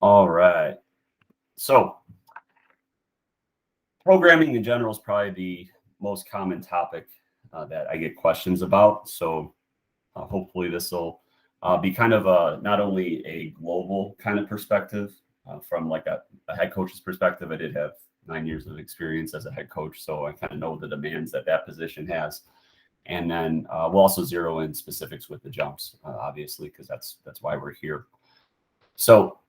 All right. So programming in general is probably the most common topic that I get questions about. So hopefully this will be kind of not only a global kind of perspective from like a head coach's perspective. I did have 9 years of experience as a head coach, so I kind of know the demands that that position has. And then we'll also zero in specifics with the jumps, obviously, because that's why we're here. So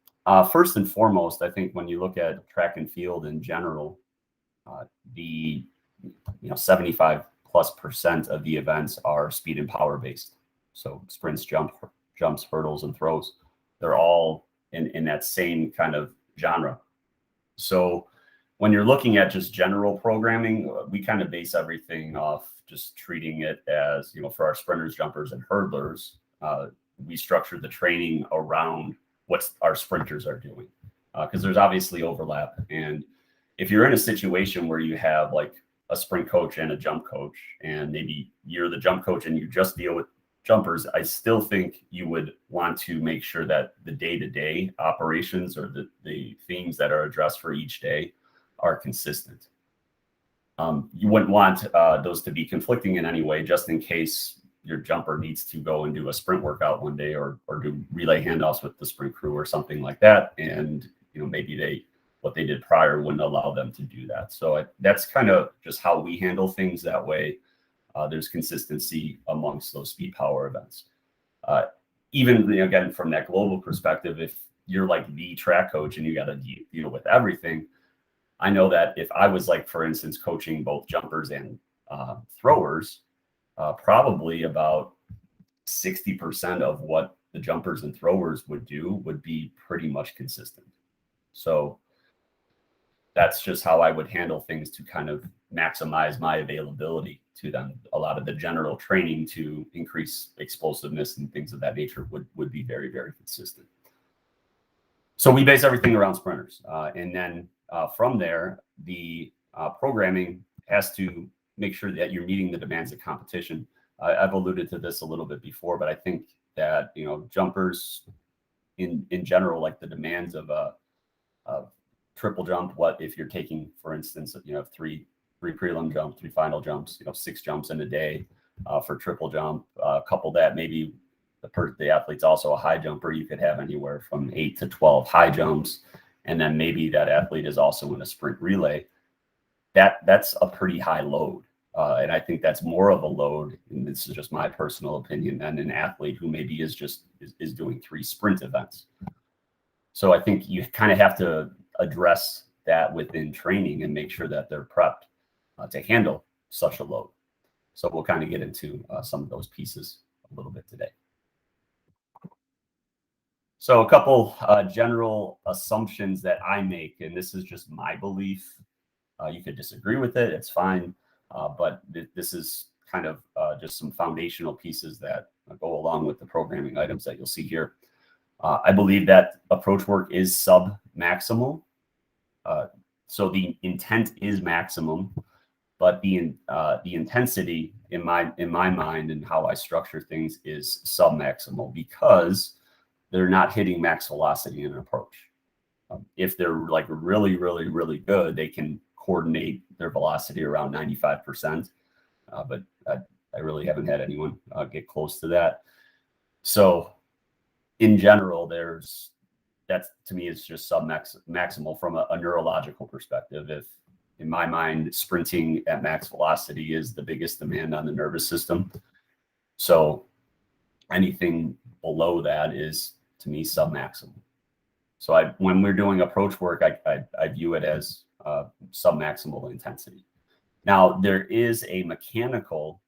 first and foremost, I think when you look at track and field in general, the 75+% of the events are speed and power based. So sprints, jumps, hurdles, and throws. They're all in that same kind of genre. So when you're looking at just general programming, we kind of base everything off just treating it as, for our sprinters, jumpers, and hurdlers, we structure the training around what our sprinters are doing. Because there's obviously overlap. And if you're in a situation where you have like a sprint coach and a jump coach, and maybe you're the jump coach and you just deal with jumpers, I still think you would want to make sure that the day-to-day operations or the themes that are addressed for each day are consistent. You wouldn't want those to be conflicting in any way, just in case your jumper needs to go and do a sprint workout one day or do relay handoffs with the sprint crew or something like that. And, maybe what they did prior wouldn't allow them to do that. So that's kind of just how we handle things that way. There's consistency amongst those speed power events. Even again, from that global perspective, if you're like the track coach and you got to deal with everything, I know that if I was like, for instance, coaching both jumpers and throwers, probably about 60% of what the jumpers and throwers would do would be pretty much consistent. So that's just how I would handle things to kind of maximize my availability to them. A lot of the general training to increase explosiveness and things of that nature would be very, very consistent. So we base everything around sprinters. And then from there, the programming has to make sure that you're meeting the demands of competition. I've alluded to this a little bit before, but I think that, jumpers in general, like the demands of a triple jump, what if you're taking, for instance, three prelim jumps, 3 final jumps, 6 jumps in a day for triple jump. Couple that, maybe the athlete's also a high jumper, you could have anywhere from 8 to 12 high jumps. And then maybe that athlete is also in a sprint relay. That's a pretty high load. And I think that's more of a load, and this is just my personal opinion, than an athlete who maybe is doing 3 sprint events. So I think you kind of have to address that within training and make sure that they're prepped to handle such a load. So we'll kind of get into some of those pieces a little bit today. So a couple general assumptions that I make, and this is just my belief. You could disagree with it, it's fine. But this is kind of just some foundational pieces that go along with the programming items that you'll see here. I believe that approach work is sub-maximal. So the intent is maximum, but the intensity in my mind and how I structure things is sub-maximal, because they're not hitting max velocity in an approach. If they're like really, really, really good, they can coordinate their velocity around 95%. But I really haven't had anyone get close to that. So in general, that to me is just sub-maximal from a neurological perspective. If in my mind, sprinting at max velocity is the biggest demand on the nervous system. So anything below that is, to me, sub-maximal. So when we're doing approach work, I view it as sub-maximal intensity. Now, there is a mechanical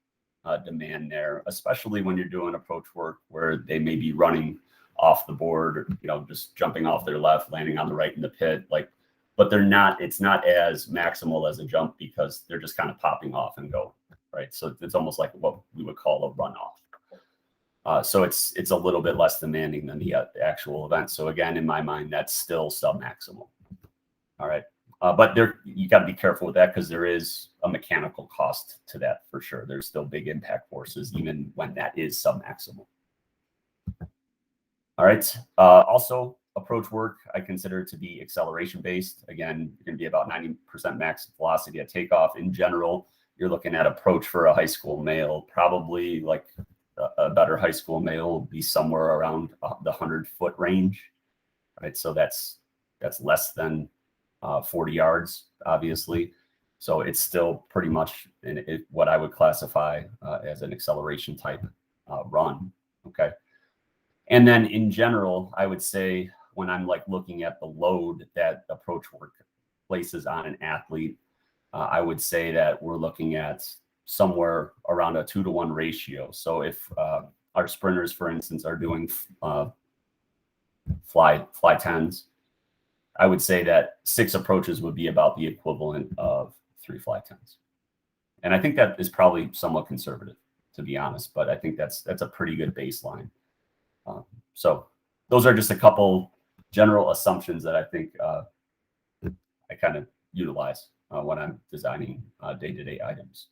demand there, especially when you're doing approach work where they may be running off the board, or, just jumping off their left, landing on the right in the pit, but it's not as maximal as a jump, because they're just kind of popping off and go, right? So it's almost like what we would call a runoff. So it's a little bit less demanding than the actual event. So again, in my mind, that's still sub-maximal. All right. But you got to be careful with that, because there is a mechanical cost to that for sure. There's still big impact forces, even when that is sub-maximal. All right. Also, approach work, I consider to be acceleration based. Again, you're going to be about 90% max velocity at takeoff. In general, you're looking at approach for a high school male, probably like a better high school male will be somewhere around the 100-foot range, right? So that's less than 40 yards, obviously. So it's still pretty much what I would classify as an acceleration type run. Okay. And then in general, I would say when I'm like looking at the load that approach work places on an athlete, I would say that we're looking at somewhere around a 2-to-1 ratio. So if our sprinters, for instance, are doing fly 10s, I would say that 6 approaches would be about the equivalent of 3 fly 10s. And I think that is probably somewhat conservative, to be honest, but I think that's a pretty good baseline. So those are just a couple general assumptions that I think I kind of utilize when I'm designing day-to-day items.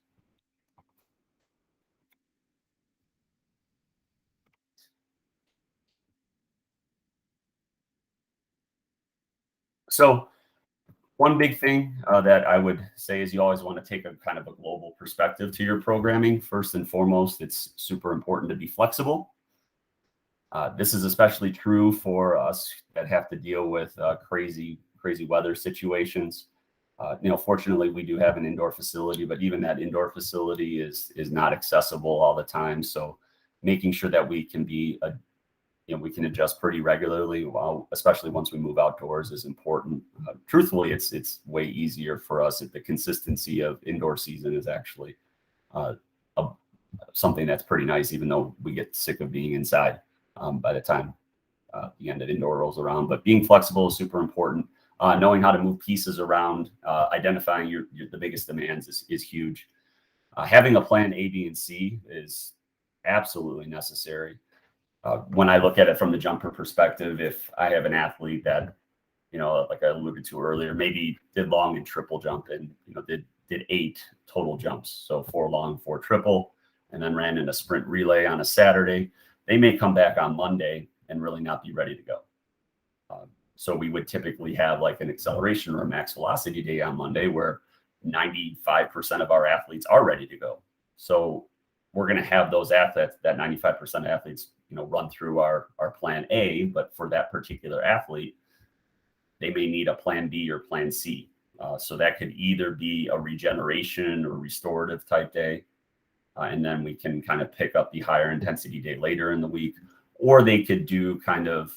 So one big thing that I would say is you always want to take a kind of a global perspective to your programming. First and foremost, it's super important to be flexible. This is especially true for us that have to deal with crazy weather situations. Fortunately, we do have an indoor facility, but even that indoor facility is not accessible all the time. So making sure that we can be we can adjust pretty regularly, especially once we move outdoors, is important. Truthfully, it's way easier for us if the consistency of indoor season is actually something that's pretty nice, even though we get sick of being inside by the time the end of indoor rolls around. But being flexible is super important. Knowing how to move pieces around, identifying the biggest demands is huge. Having a plan A, B, and C is absolutely necessary. When I look at it from the jumper perspective, if I have an athlete that, like I alluded to earlier, maybe did long and triple jump and, did 8 total jumps. So 4 long, 4 triple, and then ran in a sprint relay on a Saturday, they may come back on Monday and really not be ready to go. So we would typically have like an acceleration or a max velocity day on Monday where 95% of our athletes are ready to go. So we're going to have those athletes, that 95% of athletes, run through our plan A, but for that particular athlete, they may need a plan B or plan C. So that could either be a regeneration or restorative type day. And then we can kind of pick up the higher intensity day later in the week, or they could do kind of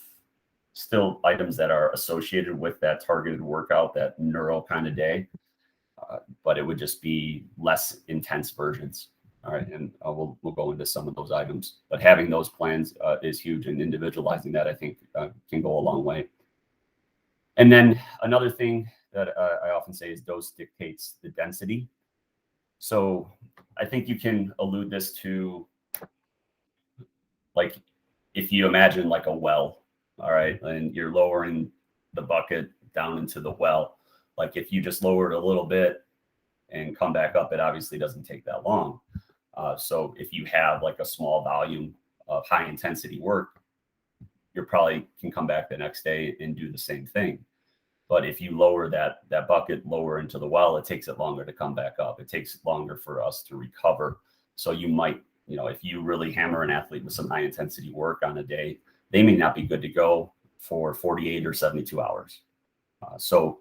still items that are associated with that targeted workout, that neuro kind of day, but it would just be less intense versions. All right, and we'll go into some of those items, but having those plans is huge, and individualizing that, I think, can go a long way. And then another thing that I often say is dose dictates the density. So I think you can allude this to, like, if you imagine like a well, all right, and you're lowering the bucket down into the well. Like if you just lower it a little bit and come back up, it obviously doesn't take that long. So if you have like a small volume of high intensity work, you probably can come back the next day and do the same thing. But if you lower that bucket lower into the well, it takes it longer to come back up. It takes longer for us to recover. So you might, if you really hammer an athlete with some high intensity work on a day, they may not be good to go for 48 or 72 hours. So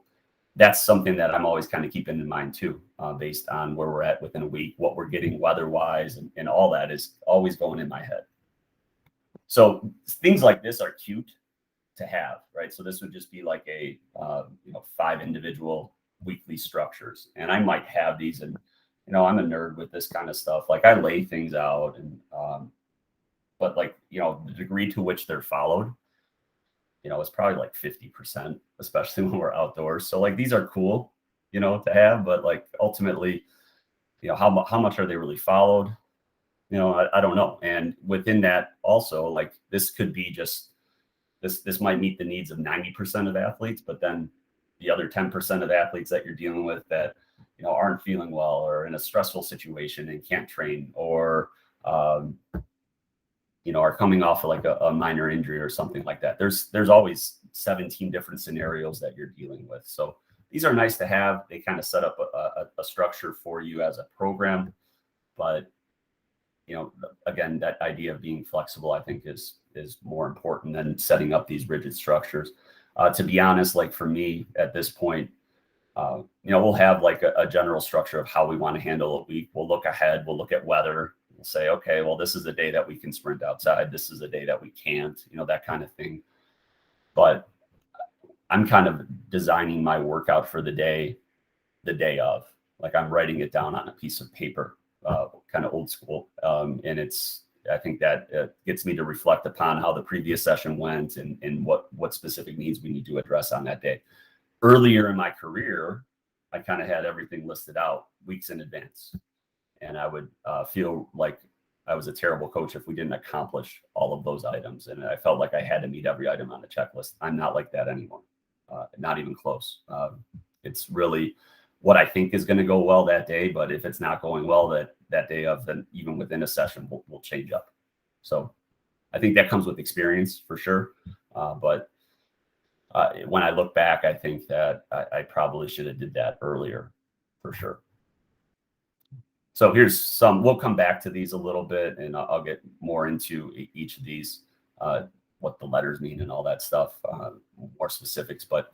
that's something that I'm always kind of keeping in mind too, based on where we're at within a week, what we're getting weather-wise, and all that is always going in my head. So things like this are cute to have, right? So this would just be like a 5 individual weekly structures, and I might have these, and I'm a nerd with this kind of stuff. Like I lay things out, and but like the degree to which they're followed, it's probably like 50%, especially when we're outdoors. So like these are cool, to have, but like ultimately, how much are they really followed? I don't know. And within that also, like this could be just this might meet the needs of 90% of athletes, but then the other 10% of athletes that you're dealing with that aren't feeling well or in a stressful situation and can't train, or are coming off of like a minor injury or something like that. There's always 17 different scenarios that you're dealing with. So these are nice to have. They kind of set up a structure for you as a program. But, again, that idea of being flexible, I think is more important than setting up these rigid structures. To be honest, like for me at this point, we'll have like a general structure of how we want to handle a week. We'll look ahead. We'll look at weather. We'll say, okay, well, this is a day that we can sprint outside. This is a day that we can't, that kind of thing. But I'm kind of designing my workout for the day of. Like I'm writing it down on a piece of paper, kind of old school. And I think that gets me to reflect upon how the previous session went and what specific needs we need to address on that day. Earlier in my career, I kind of had everything listed out weeks in advance. And I would feel like I was a terrible coach if we didn't accomplish all of those items. And I felt like I had to meet every item on the checklist. I'm not like that anymore. Not even close. It's really what I think is going to go well that day. But if it's not going well that day of, then even within a session, we'll change up. So I think that comes with experience for sure. But when I look back, I think that I probably should have did that earlier for sure. So here's some, we'll come back to these a little bit and I'll get more into each of these, what the letters mean and all that stuff, more specifics, but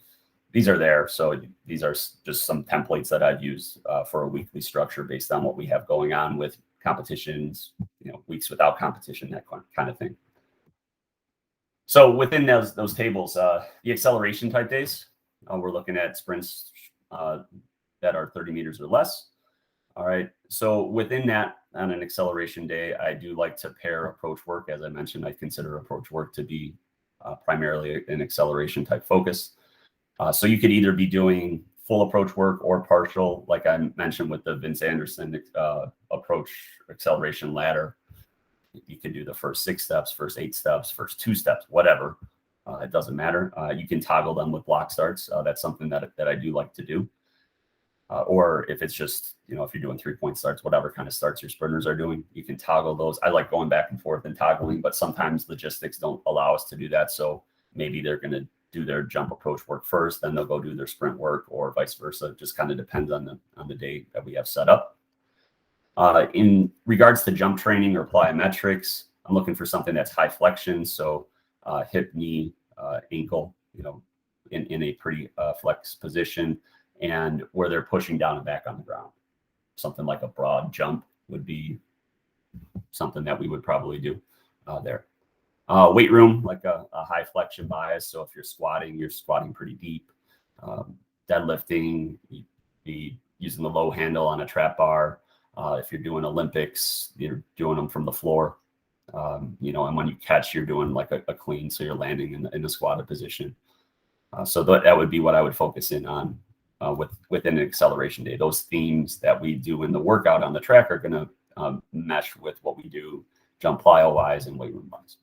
these are there. So these are just some templates that I've used for a weekly structure based on what we have going on with competitions, weeks without competition, that kind of thing. So within those tables, the acceleration type days, we're looking at sprints that are 30 meters or less. All right. So within that, on an acceleration day, I do like to pair approach work. As I mentioned, I consider approach work to be primarily an acceleration type focus. So you could either be doing full approach work or partial, like I mentioned with the Vince Anderson approach acceleration ladder. You can do the first 6 steps, first 8 steps, first 2 steps, whatever. It doesn't matter. You can toggle them with block starts. That's something that I do like to do. Or if it's just, if you're doing 3-point starts, whatever kind of starts your sprinters are doing, you can toggle those. I like going back and forth and toggling, but sometimes logistics don't allow us to do that. So maybe they're going to do their jump approach work first, then they'll go do their sprint work, or vice versa. It just kind of depends on the day that we have set up. In regards to jump training or plyometrics, I'm looking for something that's high flexion. So hip, knee, ankle, in a pretty flex position, and where they're pushing down and back on the ground. Something like a broad jump would be something that we would probably do there. Weight room, like a high flexion bias. So if you're squatting pretty deep. Deadlifting, you'd be using the low handle on a trap bar. If you're doing Olympics, you're doing them from the floor. And when you catch, you're doing like a clean, so you're landing in the squatted position. So that would be what I would focus in on within an acceleration day. Those themes that we do in the workout on the track are going to mesh with what we do jump plyo wise and weight room wise.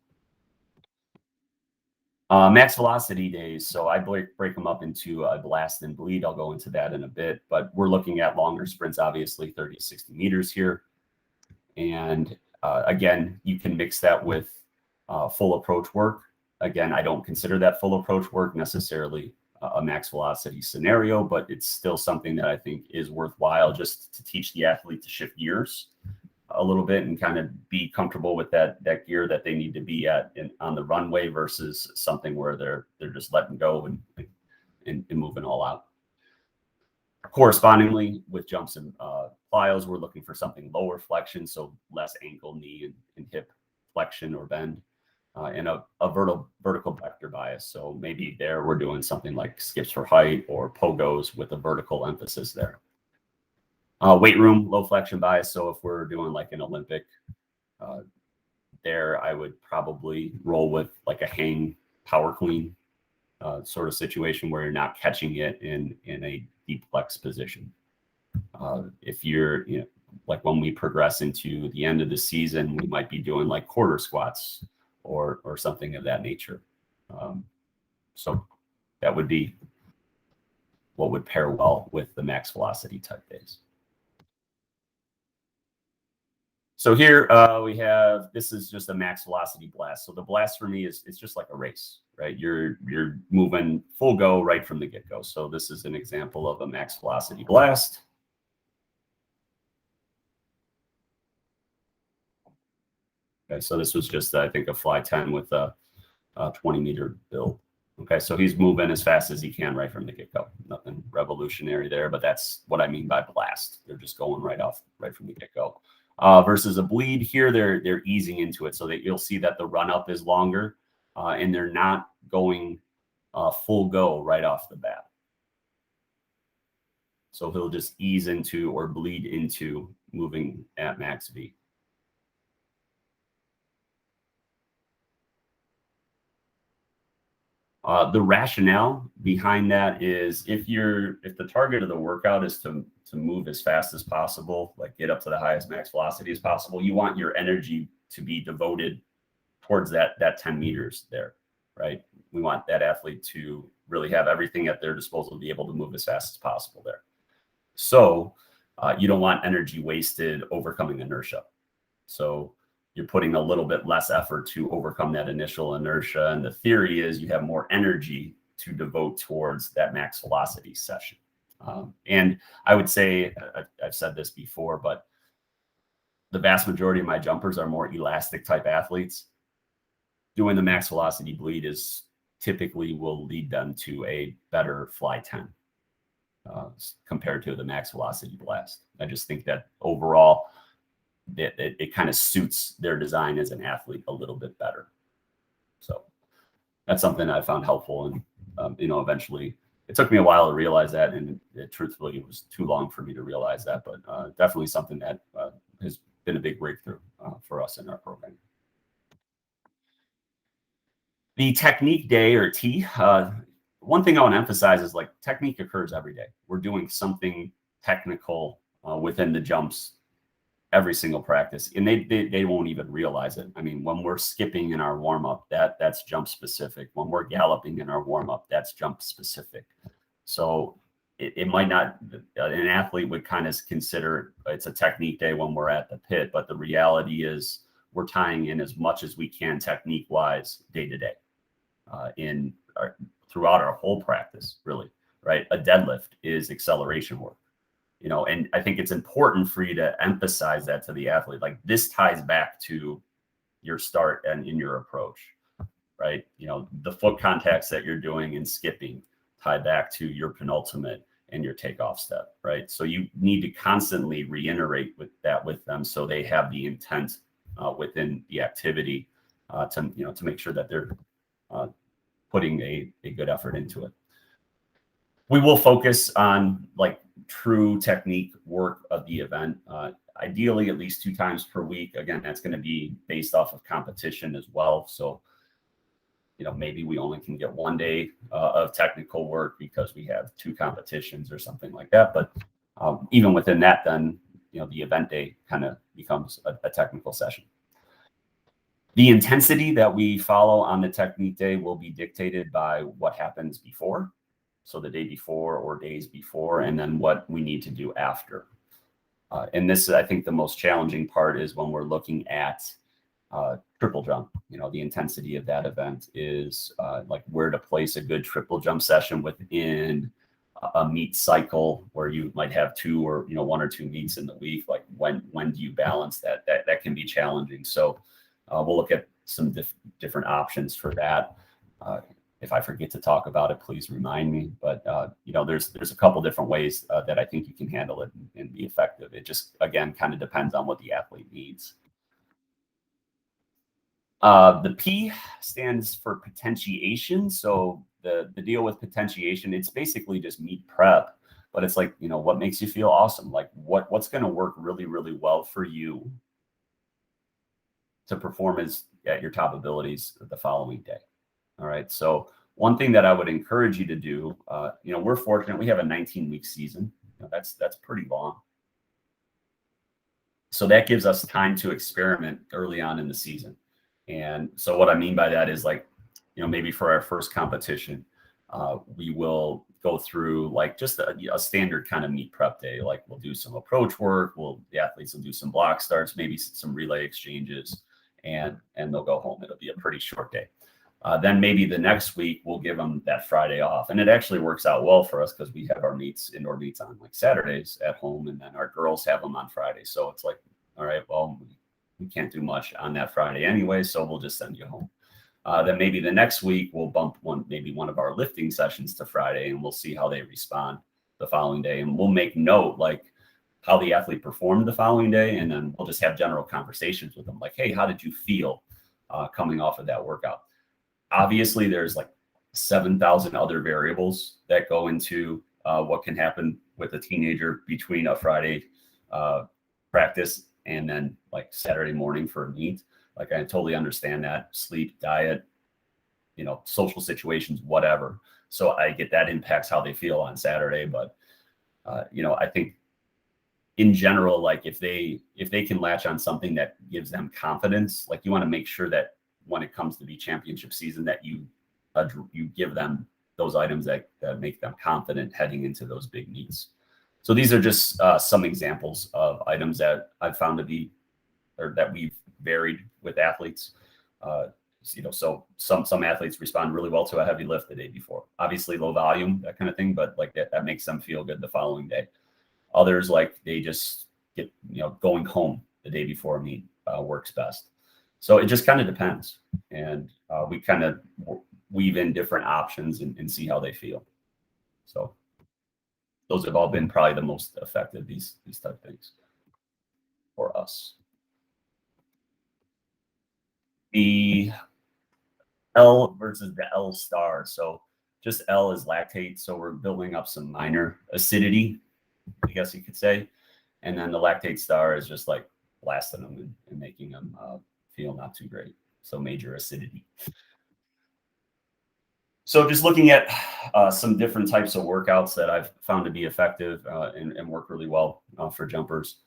Max velocity days. So I break them up into blast and bleed. I'll go into that in a bit, but we're looking at longer sprints, obviously 30 to 60 meters here. And again, you can mix that with full approach work. Again, I don't consider that full approach work necessarily a max velocity scenario, but it's still something that I think is worthwhile just to teach the athlete to shift gears a little bit and kind of be comfortable with that gear that they need to be at on the runway versus something where they're just letting go and moving all out. Correspondingly, with jumps and plyos, we're looking for something lower flexion, so less ankle, knee, and hip flexion or bend. And a vertical vector bias. So maybe there we're doing something like skips for height or pogos with a vertical emphasis there. Weight room, low flexion bias. So if we're doing like an Olympic, there I would probably roll with like a hang power clean sort of situation where you're not catching it in a deep flex position. If you're, like when we progress into the end of the season, we might be doing like quarter squats or something of that nature. So that would be what would pair well with the max velocity type days. So here we have, this is just a max velocity blast. So the blast for me is, it's just like a race, right? You're moving full go right from the get-go. So this is an example of a max velocity blast. Okay, so this was just, I think, a fly 10 with a 20-meter build. Okay, so he's moving as fast as he can right from the get-go. Nothing revolutionary there, but that's what I mean by blast. They're just going right from the get-go. Versus a bleed here, they're easing into it, so that you'll see that the run-up is longer, and they're not going full go right off the bat. So he'll just ease into or bleed into moving at max V. The rationale behind that is if the target of the workout is to move as fast as possible, like get up to the highest max velocity as possible, you want your energy to be devoted towards that 10 meters there, right? We want that athlete to really have everything at their disposal to be able to move as fast as possible there. So you don't want energy wasted overcoming inertia. So you're putting a little bit less effort to overcome that initial inertia. And the theory is you have more energy to devote towards that max velocity session. And I would say, I've said this before, but the vast majority of my jumpers are more elastic type athletes. Doing the max velocity bleed is typically will lead them to a better fly 10 compared to the max velocity blast. I just think that overall, it kind of suits their design as an athlete a little bit better. So that's something I found helpful. And, eventually it took me a while to realize that. And truthfully, it was too long for me to realize that, but definitely something that has been a big breakthrough for us in our program. The technique day, or T, one thing I want to emphasize is like technique occurs every day. We're doing something technical within the jumps every single practice, and they won't even realize it. I mean, when we're skipping in our warm-up, that's jump specific. When we're galloping in our warm-up, that's jump specific. So it might not, an athlete would kind of consider it's a technique day when we're at the pit, but the reality is we're tying in as much as we can technique wise day to day throughout our whole practice, really, right? A deadlift is acceleration work. And I think it's important for you to emphasize that to the athlete. Like, this ties back to your start and in your approach, right? The foot contacts that you're doing in skipping tie back to your penultimate and your takeoff step, right? So you need to constantly reiterate with them so they have the intent within the activity to make sure that they're putting a good effort into it. We will focus on like true technique work of the event, ideally at least 2 times per week. Again, that's going to be based off of competition as well. So, maybe we only can get 1 day of technical work because we have 2 competitions or something like that. But even within that, then, the event day kind of becomes a technical session. The intensity that we follow on the technique day will be dictated by what happens before. So the day before or days before, and then what we need to do after. And this, I think the most challenging part is when we're looking at triple jump. The intensity of that event is like where to place a good triple jump session within a meet cycle where you might have 2 or 1 or 2 meets in the week. Like when do you balance that? That can be challenging. So we'll look at some different options for that. If I forget to talk about it, please remind me. But there's a couple different ways that I think you can handle it and be effective. It just, again, kind of depends on what the athlete needs. The P stands for potentiation. So the deal with potentiation, it's basically just meet prep, but it's like, what makes you feel awesome? Like what's going to work really, really well for you to perform at your top abilities the following day. All right. So one thing that I would encourage you to do, we're fortunate. We have a 19-week season. That's pretty long. So that gives us time to experiment early on in the season. And so what I mean by that is like, maybe for our first competition, We will go through like just a standard kind of meet prep day. Like we'll do some approach work. The athletes will do some block starts, maybe some relay exchanges, and they'll go home. It'll be a pretty short day. Then maybe the next week we'll give them that Friday off. And it actually works out well for us because we have our indoor meets on like Saturdays at home, and then our girls have them on Friday. So it's like, all right, well, we can't do much on that Friday anyway, so we'll just send you home. Then maybe the next week we'll bump one of our lifting sessions to Friday, and we'll see how they respond the following day. And we'll make note like how the athlete performed the following day. And then we'll just have general conversations with them like, hey, how did you feel coming off of that workout? Obviously, there's like 7,000 other variables that go into what can happen with a teenager between a Friday practice and then like Saturday morning for a meet. Like I totally understand that. Sleep, diet, social situations, whatever. So I get that impacts how they feel on Saturday. But, I think in general, like if they can latch on something that gives them confidence, like you want to make sure that when it comes to the championship season that you give them those items that make them confident heading into those big meets. So these are just some examples of items that I've found to be, or that we've varied with athletes. So some athletes respond really well to a heavy lift the day before, obviously low volume, that kind of thing, but like that makes them feel good the following day. Others, like they just get, going home the day before a meet works best. So it just kind of depends. And we kind of weave in different options and see how they feel. So those have all been probably the most effective, these type of things for us. The L versus the L star. So just L is lactate. So we're building up some minor acidity, I guess you could say. And then the lactate star is just like blasting them and making them feel not too great. So major acidity. So just looking at some different types of workouts that I've found to be effective and work really well for jumpers.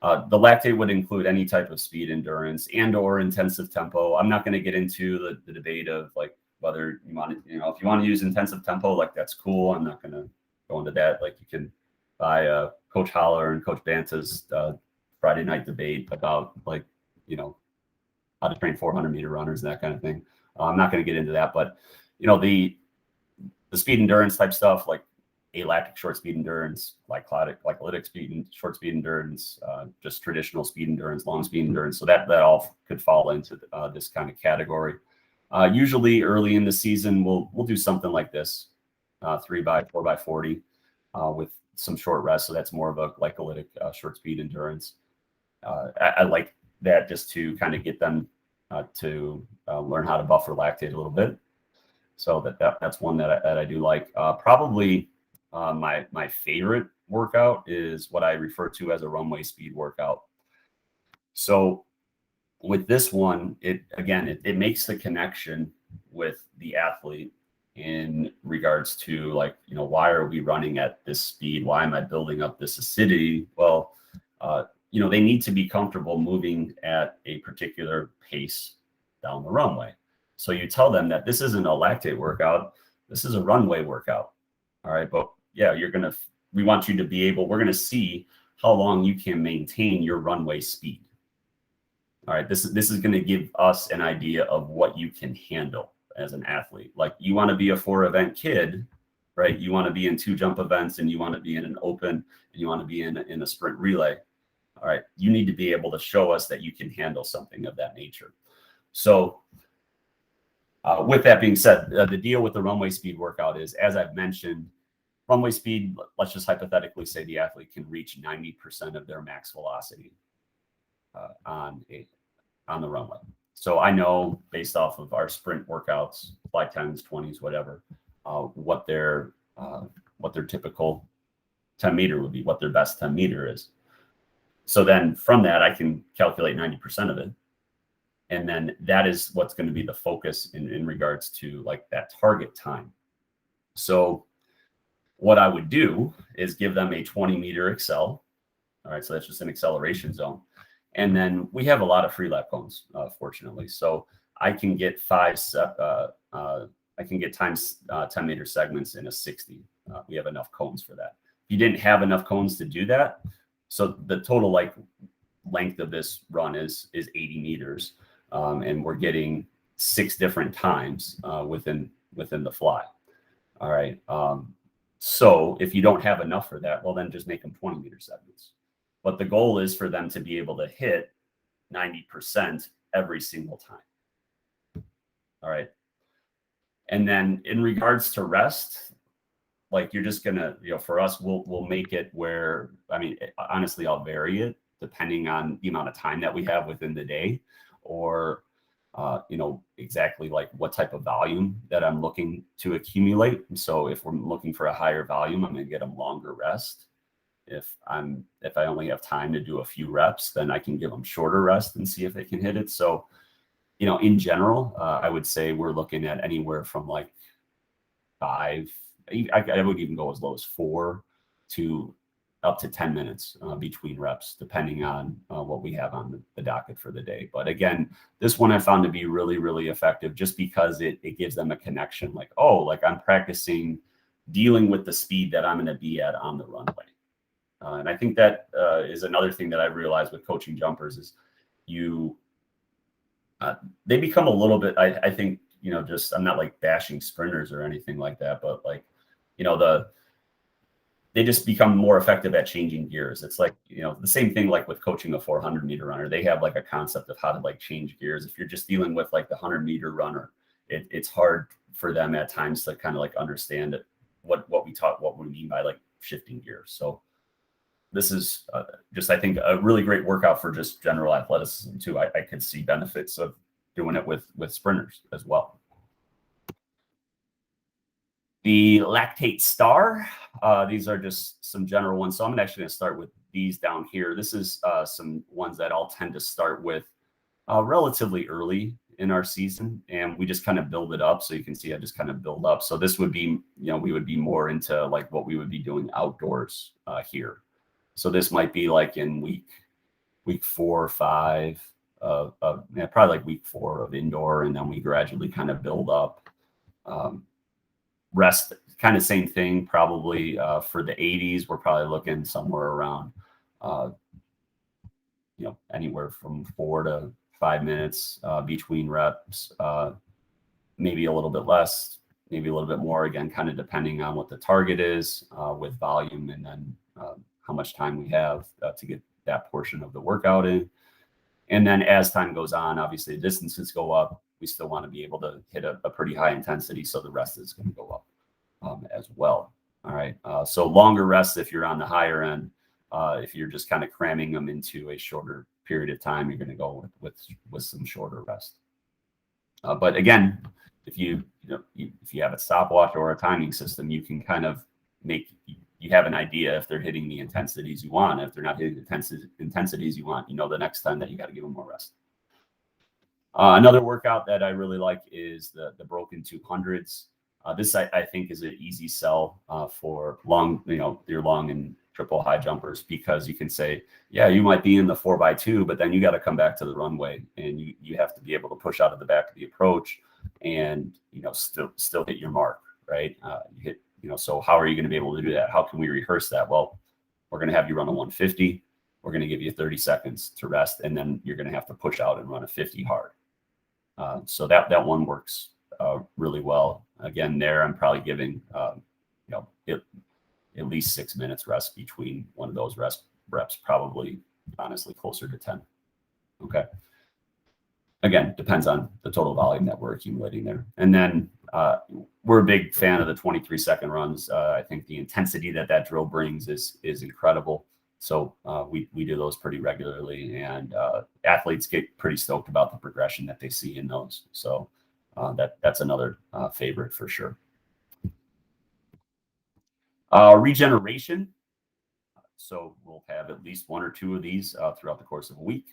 The lactate would include any type of speed endurance and or intensive tempo. I'm not going to get into the debate of like whether you want to, if you want to use intensive tempo, like that's cool. I'm not going to go into that. Like you can buy Coach Holler and Coach Banta's Friday night debate about like, how to train 400-meter runners and that kind of thing. I'm not going to get into that, but the speed endurance type stuff, like alactic short speed endurance, glycolytic speed, short speed endurance, just traditional speed endurance, long speed endurance. So that all could fall into this kind of category. Usually early in the season, we'll do something like this, 3x, 4x40 with some short rest. So that's more of a glycolytic short speed endurance. I like that just to kind of get them to learn how to buffer lactate a little bit. So that's one that I do like. Probably my favorite workout is what I refer to as a runway speed workout. So with this one, it makes the connection with the athlete in regards to like, why are we running at this speed? Why am I building up this acidity? Well, they need to be comfortable moving at a particular pace down the runway. So you tell them that this isn't a lactate workout. This is a runway workout. All right. But yeah, we want you to be able, we're going to see how long you can maintain your runway speed. All right. This is going to give us an idea of what you can handle as an athlete. Like you want to be a 4-event kid, right? You want to be in 2 jump events, and you want to be in an open, and you want to be in a sprint relay. All right. You need to be able to show us that you can handle something of that nature. So with that being said, the deal with the runway speed workout is, as I've mentioned, runway speed, let's just hypothetically say the athlete can reach 90% of their max velocity on the runway. So I know based off of our sprint workouts, fly 10s, 20s, whatever, what their typical 10 meter would be, what their best 10 meter is. So then from that, I can calculate 90% of it. And then that is what's going to be the focus in regards to like that target time. So what I would do is give them a 20-meter accel. All right, so that's just an acceleration zone. And then we have a lot of free lap cones, fortunately. So I can get 5 I can get times 10-meter segments in a 60. We have enough cones for that. If you didn't have enough cones to do that, so the total like length of this run is 80 meters, and we're getting 6 different times within the fly. All right. So if you don't have enough for that, well, then just make them 20-meter segments. But the goal is for them to be able to hit 90% every single time. All right. And then in regards to rest, like you're just gonna, for us, we'll make it where, I mean, honestly, I'll vary it depending on the amount of time that we have within the day, or exactly like what type of volume that I'm looking to accumulate. And so if we're looking for a higher volume, I'm gonna get them longer rest. If I only have time to do a few reps, then I can give them shorter rest and see if they can hit it. So, in general, I would say we're looking at anywhere from like 5, I would even go as low as 4 to up to 10 minutes between reps, depending on what we have on the docket for the day. But again, this one I found to be really, really effective just because it gives them a connection, like, oh, like I'm practicing dealing with the speed that I'm going to be at on the runway. And I think that is another thing that I realized with coaching jumpers is they become a little bit, I think, just, I'm not like bashing sprinters or anything like that, but like, they just become more effective at changing gears. It's like, the same thing like with coaching a 400-meter runner. They have like a concept of how to like change gears. If you're just dealing with like the 100-meter runner, it's hard for them at times to kind of like understand it, what we mean by like shifting gears. So this is just, I think, a really great workout for just general athleticism too. I could see benefits of doing it with sprinters as well. The lactate star, these are just some general ones. So I'm actually going to start with these down here. This is some ones that I'll tend to start with relatively early in our season, and we just kind of build it up. So you can see I just kind of build up. So this would be, we would be more into like what we would be doing outdoors here. So this might be like in week 4 or 5 probably like week 4 of indoor, and then we gradually kind of build up. Rest, kind of same thing, probably for the 80s, we're probably looking somewhere around, anywhere from 4 to 5 minutes between reps, maybe a little bit less, maybe a little bit more, again, kind of depending on what the target is with volume, and then how much time we have to get that portion of the workout in. And then as time goes on, obviously the distances go up. We still want to be able to hit a pretty high intensity, so the rest is going to go up as well. All right. So longer rests if you're on the higher end. If you're just kind of cramming them into a shorter period of time, you're going to go with some shorter rest. But again, if you have a stopwatch or a timing system, you can kind of you have an idea if they're hitting the intensities you want. If they're not hitting the intensities you want, the next time that you got to give them more rest. Another workout that I really like is the broken 200s. This I think is an easy sell for your long and triple high jumpers, because you can say, yeah, you might be in the 4x2, but then you got to come back to the runway, and you have to be able to push out of the back of the approach and still hit your mark, right? So how are you going to be able to do that? How can we rehearse that? Well, we're going to have you run a 150. We're going to give you 30 seconds to rest, and then you're going to have to push out and run a 50 hard. So that one works really well. Again, there I'm probably giving at least 6 minutes rest between one of those reps, probably honestly closer to 10. Okay. Again, depends on the total volume that we're accumulating there. And then we're a big fan of the 23-second runs. I think the intensity that drill brings is incredible. So we do those pretty regularly, and athletes get pretty stoked about the progression that they see in those. So that's another favorite for sure. Regeneration. So we'll have at least 1 or 2 of these throughout the course of a week.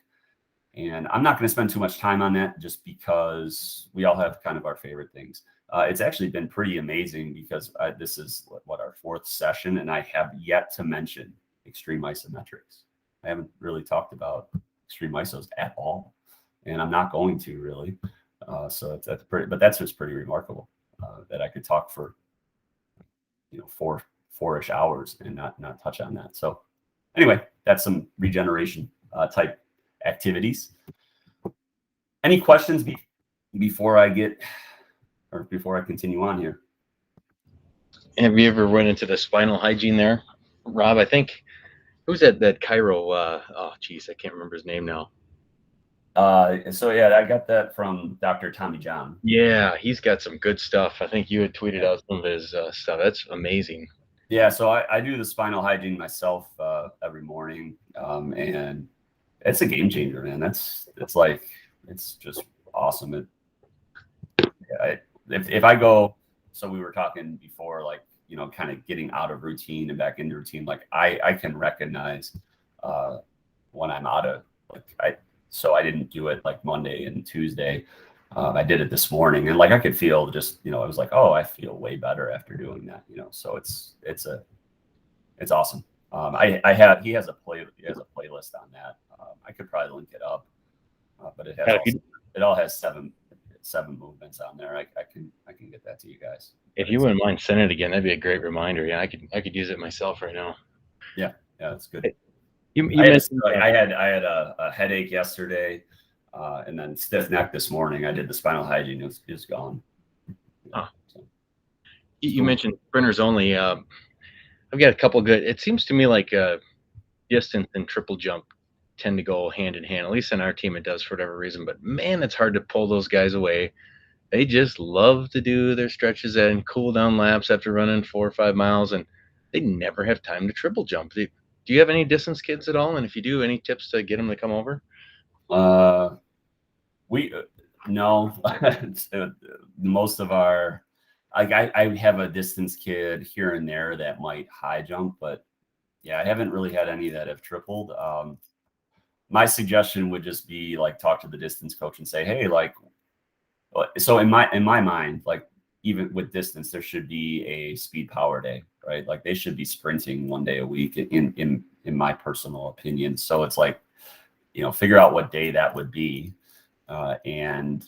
And I'm not going to spend too much time on that, just because we all have kind of our favorite things. It's actually been pretty amazing, because this is our 4th session, and I have yet to mention extreme isometrics. I haven't really talked about extreme isos at all, and I'm not going to really. So that's pretty, but that's just pretty remarkable. that I could talk for, 4-ish hours and not touch on that. So anyway, that's some regeneration type activities. Any questions before I continue on here? Have you ever went into the spinal hygiene there, Rob? I think who's that chiro? Oh, geez, I can't remember his name now. So yeah, I got that from Dr. Tommy John. Yeah, he's got some good stuff. I think you had tweeted out some of his stuff. That's amazing. Yeah, so I do the spinal hygiene myself every morning, and it's a game changer, man. It's just awesome. If I go, so we were talking before, like, kind of getting out of routine and back into routine. Like I can recognize when I'm out of, so I didn't do it like Monday and Tuesday. I did it this morning, and like I could feel just, it was like, oh, I feel way better after doing that. So it's awesome. He has a playlist on that. I could probably link it up, but it all has seven movements on there. I can get that to you guys. If you wouldn't mind sending it again, that'd be a great reminder. Yeah, I could use it myself right now. Yeah, that's good. You mentioned I had a headache yesterday, and then stiff neck this morning. I did the spinal hygiene. It's gone. You mentioned sprinters only. I've got a couple good. It seems to me like distance and triple jump tend to go hand in hand. At least in our team, it does for whatever reason. But man, it's hard to pull those guys away. They just love to do their stretches and cool down laps after running 4 or 5 miles, and they never have time to triple jump. Do you have any distance kids at all? And if you do, any tips to get them to come over? No. Most of our, I have a distance kid here and there that might high jump, but yeah, I haven't really had any that have tripled. My suggestion would just be like talk to the distance coach and say, hey, like, so in my mind, like even with distance, there should be a speed power day, right? Like they should be sprinting 1 day a week in my personal opinion. So it's like, figure out what day that would be, and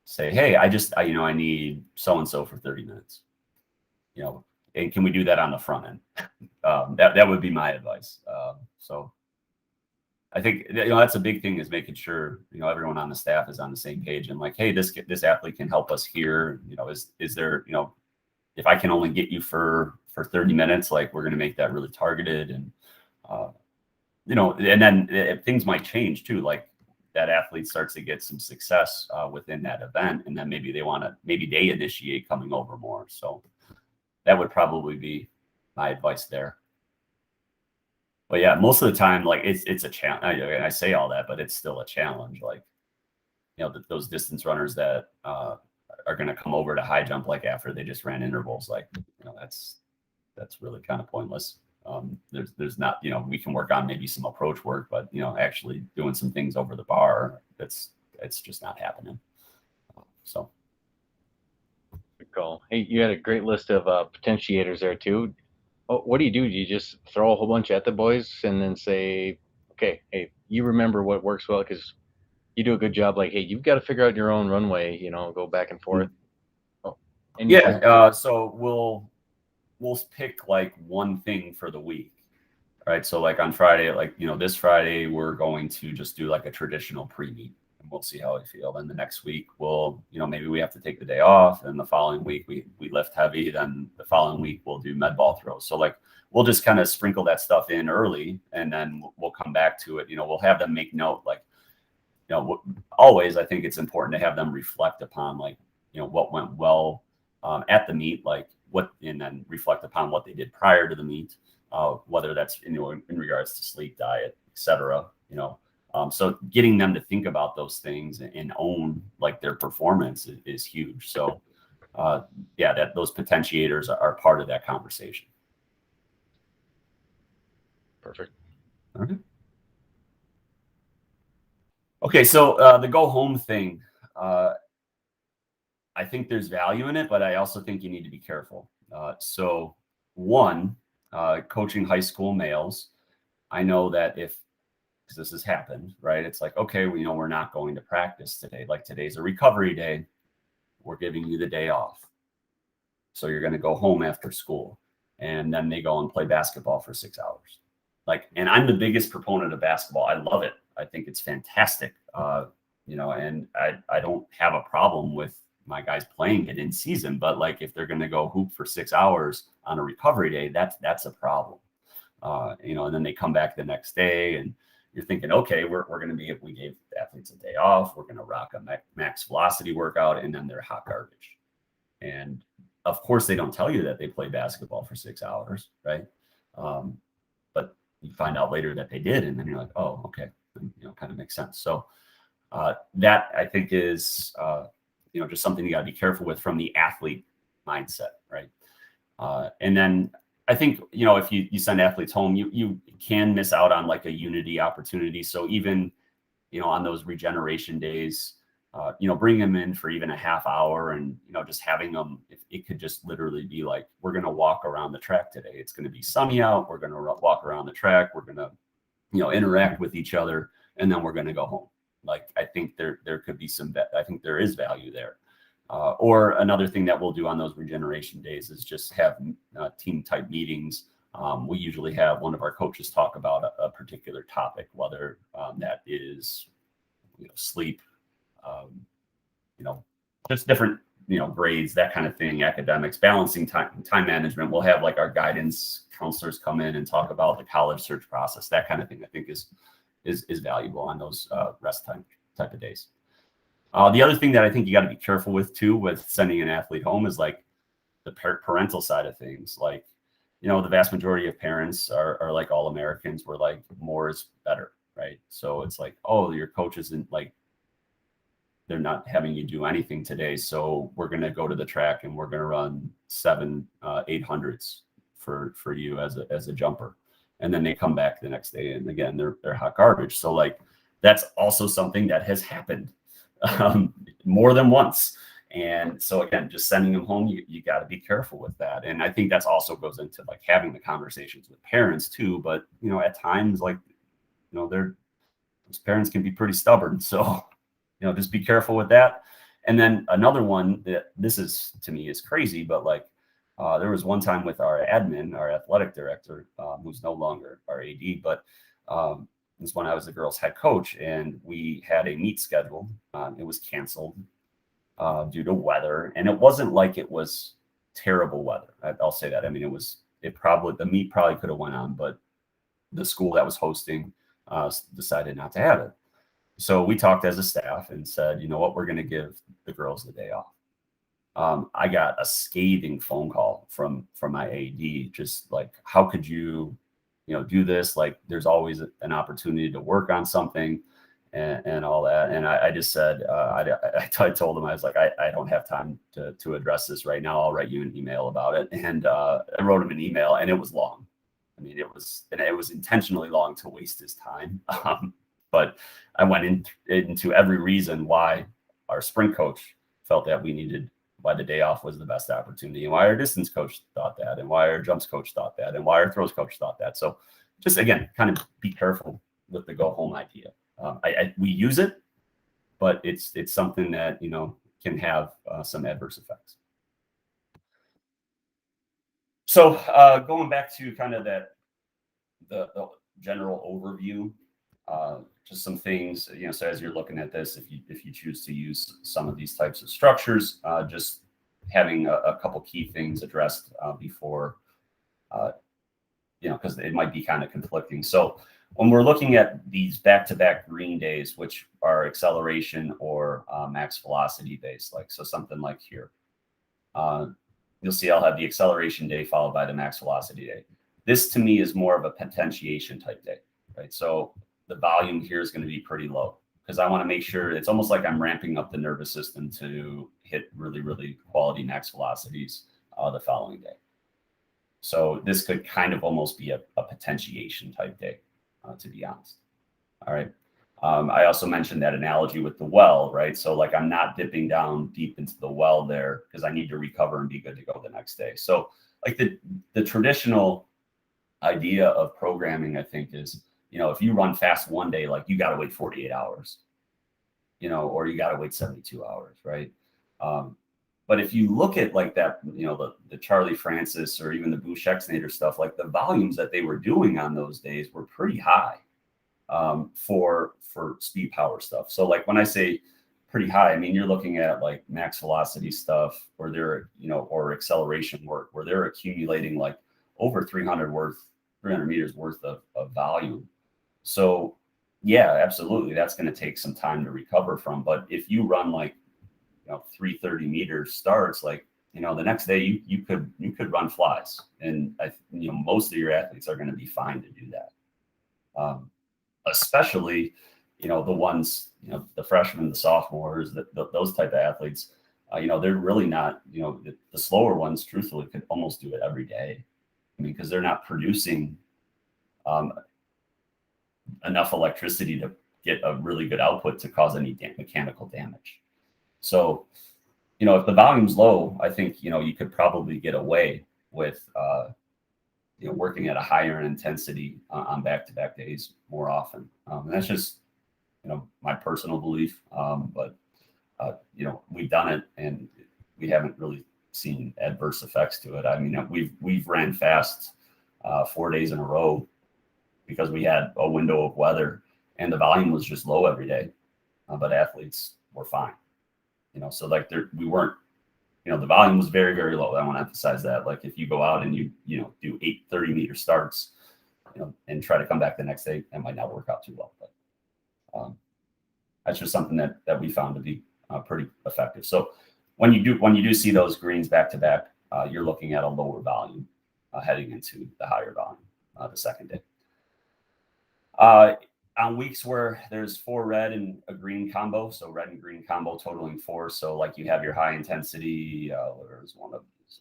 say, hey, I need so-and-so for 30 minutes, and can we do that on the front end? That would be my advice. So I think that's a big thing, is making sure everyone on the staff is on the same page and like, hey, this athlete can help us here. Is there if I can only get you for 30 minutes, like we're going to make that really targeted, and and then things might change too. Like that athlete starts to get some success within that event, and then maybe they initiate coming over more. So that would probably be my advice there. But yeah, most of the time, like it's a challenge. I say all that, but it's still a challenge. Like, those distance runners that are going to come over to high jump, like after they just ran intervals, like, that's really kind of pointless. There's not, we can work on maybe some approach work, but actually doing some things over the bar, it's just not happening. So. Good call. Hey, you had a great list of potentiators there too. What do? Do you just throw a whole bunch at the boys and then say, okay, hey, you remember what works well, because you do a good job. Like, hey, you've got to figure out your own runway, go back and forth. So we'll pick like one thing for the week, right? So like on Friday, like, this Friday, we're going to just do like a traditional pre-meet, and we'll see how we feel. Then the next week we'll, maybe we have to take the day off, and the following week we lift heavy. Then the following week we'll do med ball throws. So like we'll just kind of sprinkle that stuff in early, and then we'll come back to it. We'll have them make note, like, always, I think it's important to have them reflect upon like, what went well at the meet, like and then reflect upon what they did prior to the meet, whether that's in regards to sleep, diet, etc. So getting them to think about those things and own like their performance is huge. So those potentiators are part of that conversation. Perfect. Okay, so the go home thing, I think there's value in it, but I also think you need to be careful. So one, coaching high school males, I know that because this has happened, right? It's like, okay, we're not going to practice today. Like today's a recovery day. We're giving you the day off. So you're going to go home after school, and then they go and play basketball for 6 hours. Like, and I'm the biggest proponent of basketball. I love it. I think it's fantastic. And I don't have a problem with my guys playing it in season, but like if they're going to go hoop for 6 hours on a recovery day, that's a problem. And then they come back the next day and you're thinking, okay, we're going to be, if we gave athletes a day off, we're going to rock a max velocity workout, and then they're hot garbage. And of course they don't tell you that they play basketball for 6 hours, right? But you find out later that they did, and then you're like, oh, okay, kind of makes sense. So that I think is, just something you got to be careful with from the athlete mindset, right? And then I think, if you send athletes home, you can miss out on like a unity opportunity. So even, on those regeneration days, bring them in for even a half hour and, just having them, if it could just literally be like, we're going to walk around the track today. It's going to be sunny out. We're going to walk around the track. We're going to, interact with each other, and then we're going to go home. Like, I think there could be I think there is value there. Or another thing that we'll do on those regeneration days is just have team type meetings. We usually have one of our coaches talk about a particular topic, whether that is, sleep, just different, grades, that kind of thing, academics, balancing time management. We'll have like our guidance counselors come in and talk about the college search process, that kind of thing. I think is valuable on those rest time type of days. The other thing that I think you got to be careful with too, with sending an athlete home, is like the parental side of things. Like, the vast majority of parents are like all Americans. We're like, more is better, right? So it's like, oh, your coach isn't like, they're not having you do anything today, so we're going to go to the track and we're going to run 7 800s for you as a jumper, and then they come back the next day and again they're hot garbage. So like that's also something that has happened more than once. And so again, just sending them home, you got to be careful with that. And I think that's also goes into like having the conversations with parents too. But at times, like those parents can be pretty stubborn. So just be careful with that. And then another one that this is to me is crazy, but like there was one time with our athletic director, who's no longer our AD, but this when I was the girls' head coach, and we had a meet scheduled. It was canceled due to weather, and it wasn't like it was terrible weather. I'll say that. I mean, the meet probably could have went on, but the school that was hosting decided not to have it. So we talked as a staff and said, you know what, we're going to give the girls the day off. I got a scathing phone call from my AD, just like, how could you, do this? Like, there's always an opportunity to work on something and all that. And I just said, I told him, I was like, I don't have time to address this right now. I'll write you an email about it. And I wrote him an email, and it was long. I mean, it was intentionally long to waste his time. But I went into every reason why our sprint coach felt that why the day off was the best opportunity, and why our distance coach thought that, and why our jumps coach thought that, and why our throws coach thought that. So just, again, kind of be careful with the go home idea. We use it, but it's something that, can have some adverse effects. So going back to kind of the general overview, just some things, so as you're looking at this, if you choose to use some of these types of structures, just having a couple key things addressed before, because it might be kind of conflicting. So when we're looking at these back-to-back green days, which are acceleration or max velocity based, like, so something like here, you'll see I'll have the acceleration day followed by the max velocity day. This to me is more of a potentiation type day, right? So the volume here is going to be pretty low because I want to make sure it's almost like I'm ramping up the nervous system to hit really, really quality max velocities the following day. So this could kind of almost be a potentiation type day, to be honest. All right. I also mentioned that analogy with the well, right? So like I'm not dipping down deep into the well there because I need to recover and be good to go the next day. So like the traditional idea of programming, I think, is, if you run fast one day, like you got to wait 48 hours, or you got to wait 72 hours, right? But if you look at like that, the Charlie Francis or even the Bushexnader stuff, like the volumes that they were doing on those days were pretty high for speed power stuff. So like when I say pretty high, I mean, you're looking at like max velocity stuff where they're, or acceleration work where they're accumulating like over 300 meters worth of volume. So yeah, absolutely. That's going to take some time to recover from. But if you run like, 330 meters starts, like, the next day you could run flies, and most of your athletes are going to be fine to do that. Especially, the ones, the freshmen, the sophomores, those type of athletes, they're really not, the slower ones, truthfully, could almost do it every day. I mean, because they're not producing enough electricity to get a really good output to cause any mechanical damage. So, if the volume's low, I think, you could probably get away with, working at a higher intensity on back-to-back days more often. And that's just, my personal belief. But we've done it and we haven't really seen adverse effects to it. I mean, we've ran fast 4 days in a row because we had a window of weather and the volume was just low every day, but athletes were fine. So like we weren't, the volume was very, very low. I want to emphasize that. Like if you go out and you do 8 30-meter starts, and try to come back the next day, that might not work out too well. But that's just something that we found to be pretty effective. So when you do see those greens back to back, you're looking at a lower volume heading into the higher volume the second day. On weeks where there's 4 red and a green combo, so red and green combo totaling 4. So like you have your high intensity, there's one of these.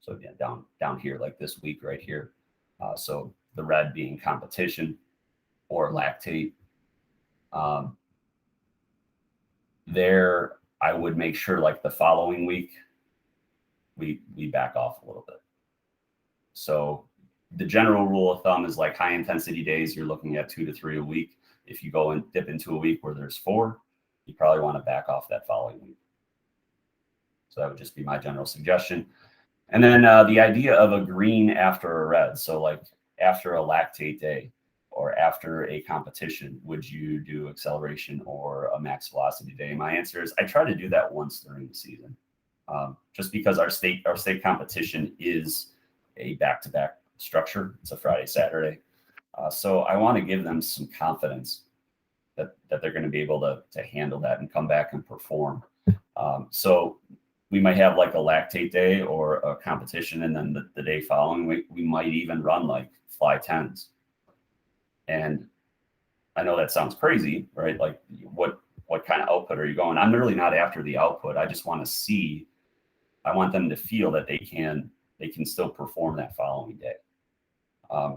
So yeah, down here, like this week right here. So the red being competition or lactate. There, I would make sure like the following week, we back off a little bit. So the general rule of thumb is like high intensity days, you're looking at 2 to 3 a week. If you go and dip into a week where there's 4, you probably want to back off that following week. So that would just be my general suggestion. And then the idea of a green after a red. So like after a lactate day or after a competition, would you do acceleration or a max velocity day? My answer is I try to do that once during the season, just because our state competition is a back-to-back structure. It's a Friday, Saturday. So I want to give them some confidence that they're going to be able to handle that and come back and perform. So we might have like a lactate day or a competition, and then the day following we might even run like fly 10s. And I know that sounds crazy, right? Like what kind of output are you going? I'm really not after the output. I just want to see, I want them to feel that they can still perform that following day.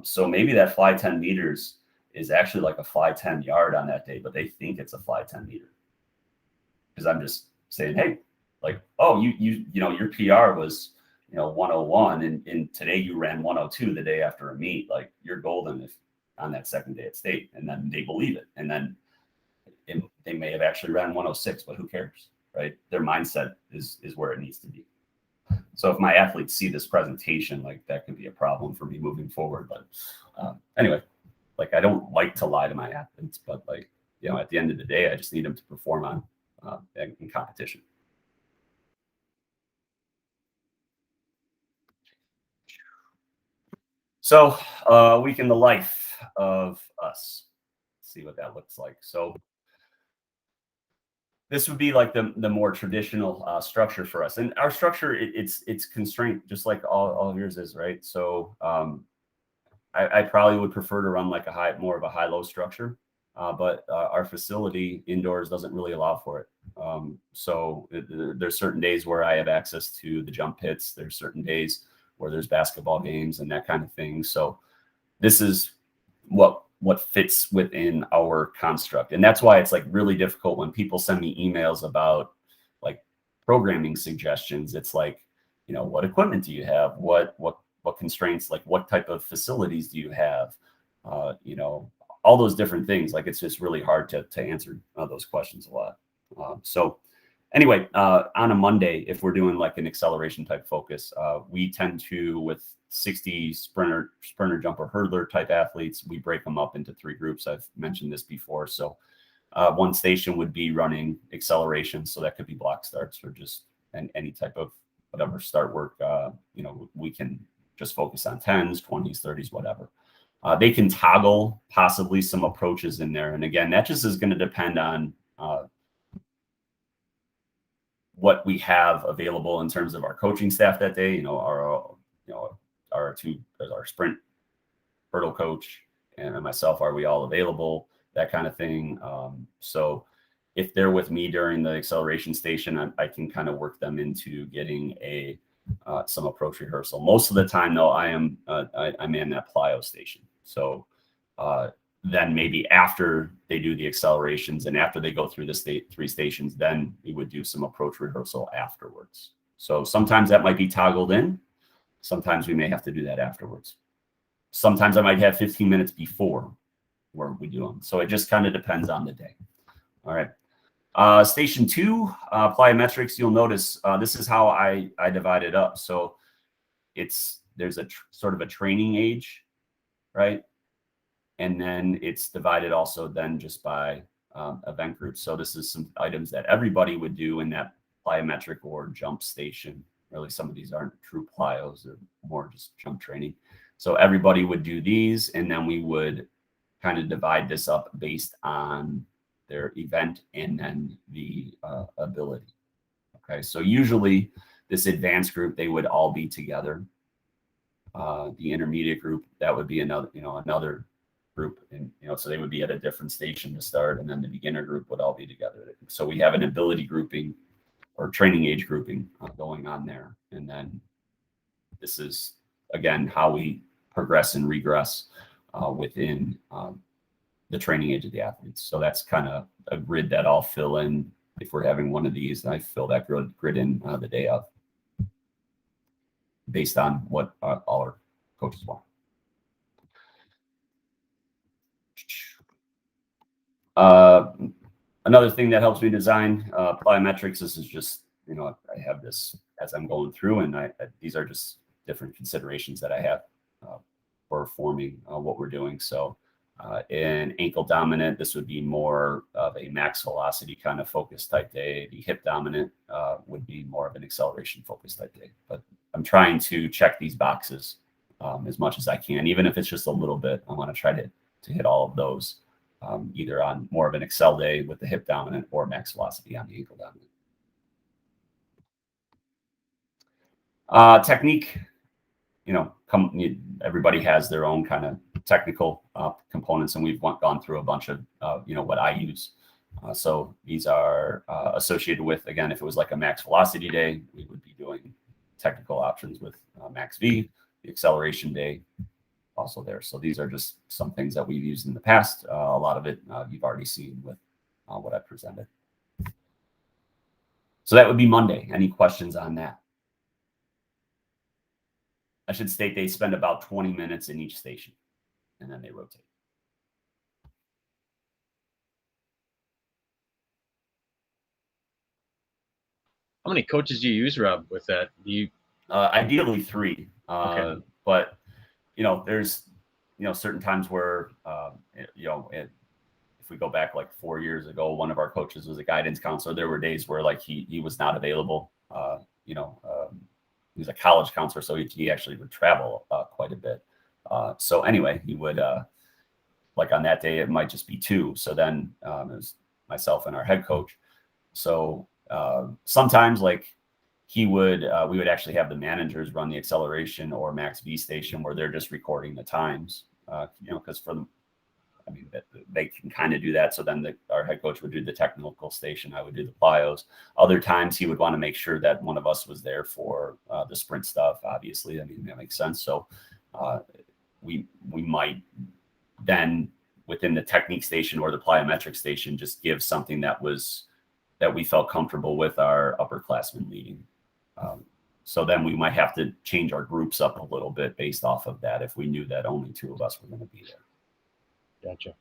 So maybe that fly 10 meters is actually like a fly 10 yard on that day, but they think it's a fly 10 meter. Because I'm just saying, hey, like, oh, your PR was, 101 and today you ran 102 the day after a meet, like you're golden if on that second day at state. And then they believe it. And then they may have actually ran 106, but who cares, right? Their mindset is where it needs to be. So if my athletes see this presentation, like that could be a problem for me moving forward. But anyway, like I don't like to lie to my athletes, but like, at the end of the day, I just need them to perform on in competition. So a week in the life of us. Let's see what that looks like. So this would be like the more traditional structure for us, and our structure it's constrained just like all of yours is, right? So I probably would prefer to run like more of a high-low structure, but our facility indoors doesn't really allow for it. So there's certain days where I have access to the jump pits. There's certain days where there's basketball games and that kind of thing. So this is what fits within our construct. And that's why it's like really difficult when people send me emails about like programming suggestions. It's like, what equipment do you have? What constraints, like what type of facilities do you have? All those different things. Like it's just really hard to answer those questions a lot. So Anyway, on a Monday, if we're doing like an acceleration type focus, we tend to, with 60 sprinter, jumper, hurdler type athletes, we break them up into 3 groups. I've mentioned this before. So one station would be running acceleration. So that could be block starts or just any type of whatever start work. We can just focus on 10s, 20s, 30s, whatever. They can toggle possibly some approaches in there. And again, that just is going to depend on what we have available in terms of our coaching staff that day. Our sprint hurdle coach and myself, are we all available? That kind of thing. So if they're with me during the acceleration station, I can kind of work them into getting some approach rehearsal. Most of the time, though, I'm in that plyo station. So then maybe after they do the accelerations and after they go through the 3 stations, then we would do some approach rehearsal afterwards. So sometimes that might be toggled in. Sometimes we may have to do that afterwards. Sometimes I might have 15 minutes before where we do them. So it just kind of depends on the day. All right. Station 2, plyometrics. You'll notice this is how I divide it up. So there's a sort of a training age, right? And then it's divided also then just by event groups. So this is some items that everybody would do in that plyometric or jump station. Really, some of these aren't true plyos, they're more just jump training. So everybody would do these, and then we would kind of divide this up based on their event and then the ability. Okay, so usually this advanced group, they would all be together. The intermediate group, that would be another group, and so they would be at a different station to start, and then the beginner group would all be together. So we have an ability grouping or training age grouping going on there, and then this is again how we progress and regress within the training age of the athletes. So that's kind of a grid that I'll fill in if we're having one of these, and I fill that grid in the day of, based on what all our coaches want. Another thing that helps me design plyometrics, this is just, I have this as I'm going through, and these are just different considerations that I have for forming what we're doing. So in ankle dominant, this would be more of a max velocity kind of focus type day. The hip dominant would be more of an acceleration focus type day. But I'm trying to check these boxes as much as I can, even if it's just a little bit. I want to try to hit all of those, either on more of an excel day with the hip dominant or max velocity on the ankle dominant. Technique, everybody has their own kind of technical components, and we've gone through a bunch of what I use. So these are associated with, again, if it was like a max velocity day, we would be doing technical options with max V. The acceleration day also there. So these are just some things that we've used in the past. A lot of it you've already seen with what I presented. So that would be Monday. Any questions on that? I should state they spend about 20 minutes in each station, and then they rotate. How many coaches do you use, Rob, with that? Ideally 3. Okay. But there's certain times where if we go back like 4 years ago, one of our coaches was a guidance counselor. There were days where like he was not available. He was a college counselor, so he actually would travel quite a bit. So anyway, he would like on that day it might just be 2. So then it was myself and our head coach. So sometimes like we would actually have the managers run the acceleration or max V station where they're just recording the times, because for them, they can kind of do that. So then our head coach would do the technical station. I would do the plyos. Other times he would want to make sure that one of us was there for the sprint stuff. Obviously, that makes sense. So we might then within the technique station or the plyometric station just give something that we felt comfortable with our upperclassmen leading. So then we might have to change our groups up a little bit based off of that if we knew that only 2 of us were going to be there. Gotcha.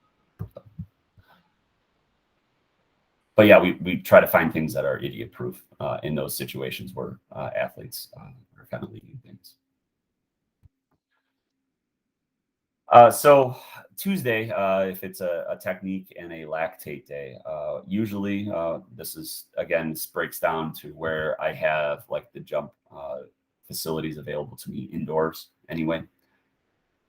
but yeah, we try to find things that are idiot proof in those situations where athletes are kind of leading things. So Tuesday, if it's a technique and a lactate day, usually this is, again, this breaks down to where I have like the jump facilities available to me indoors anyway.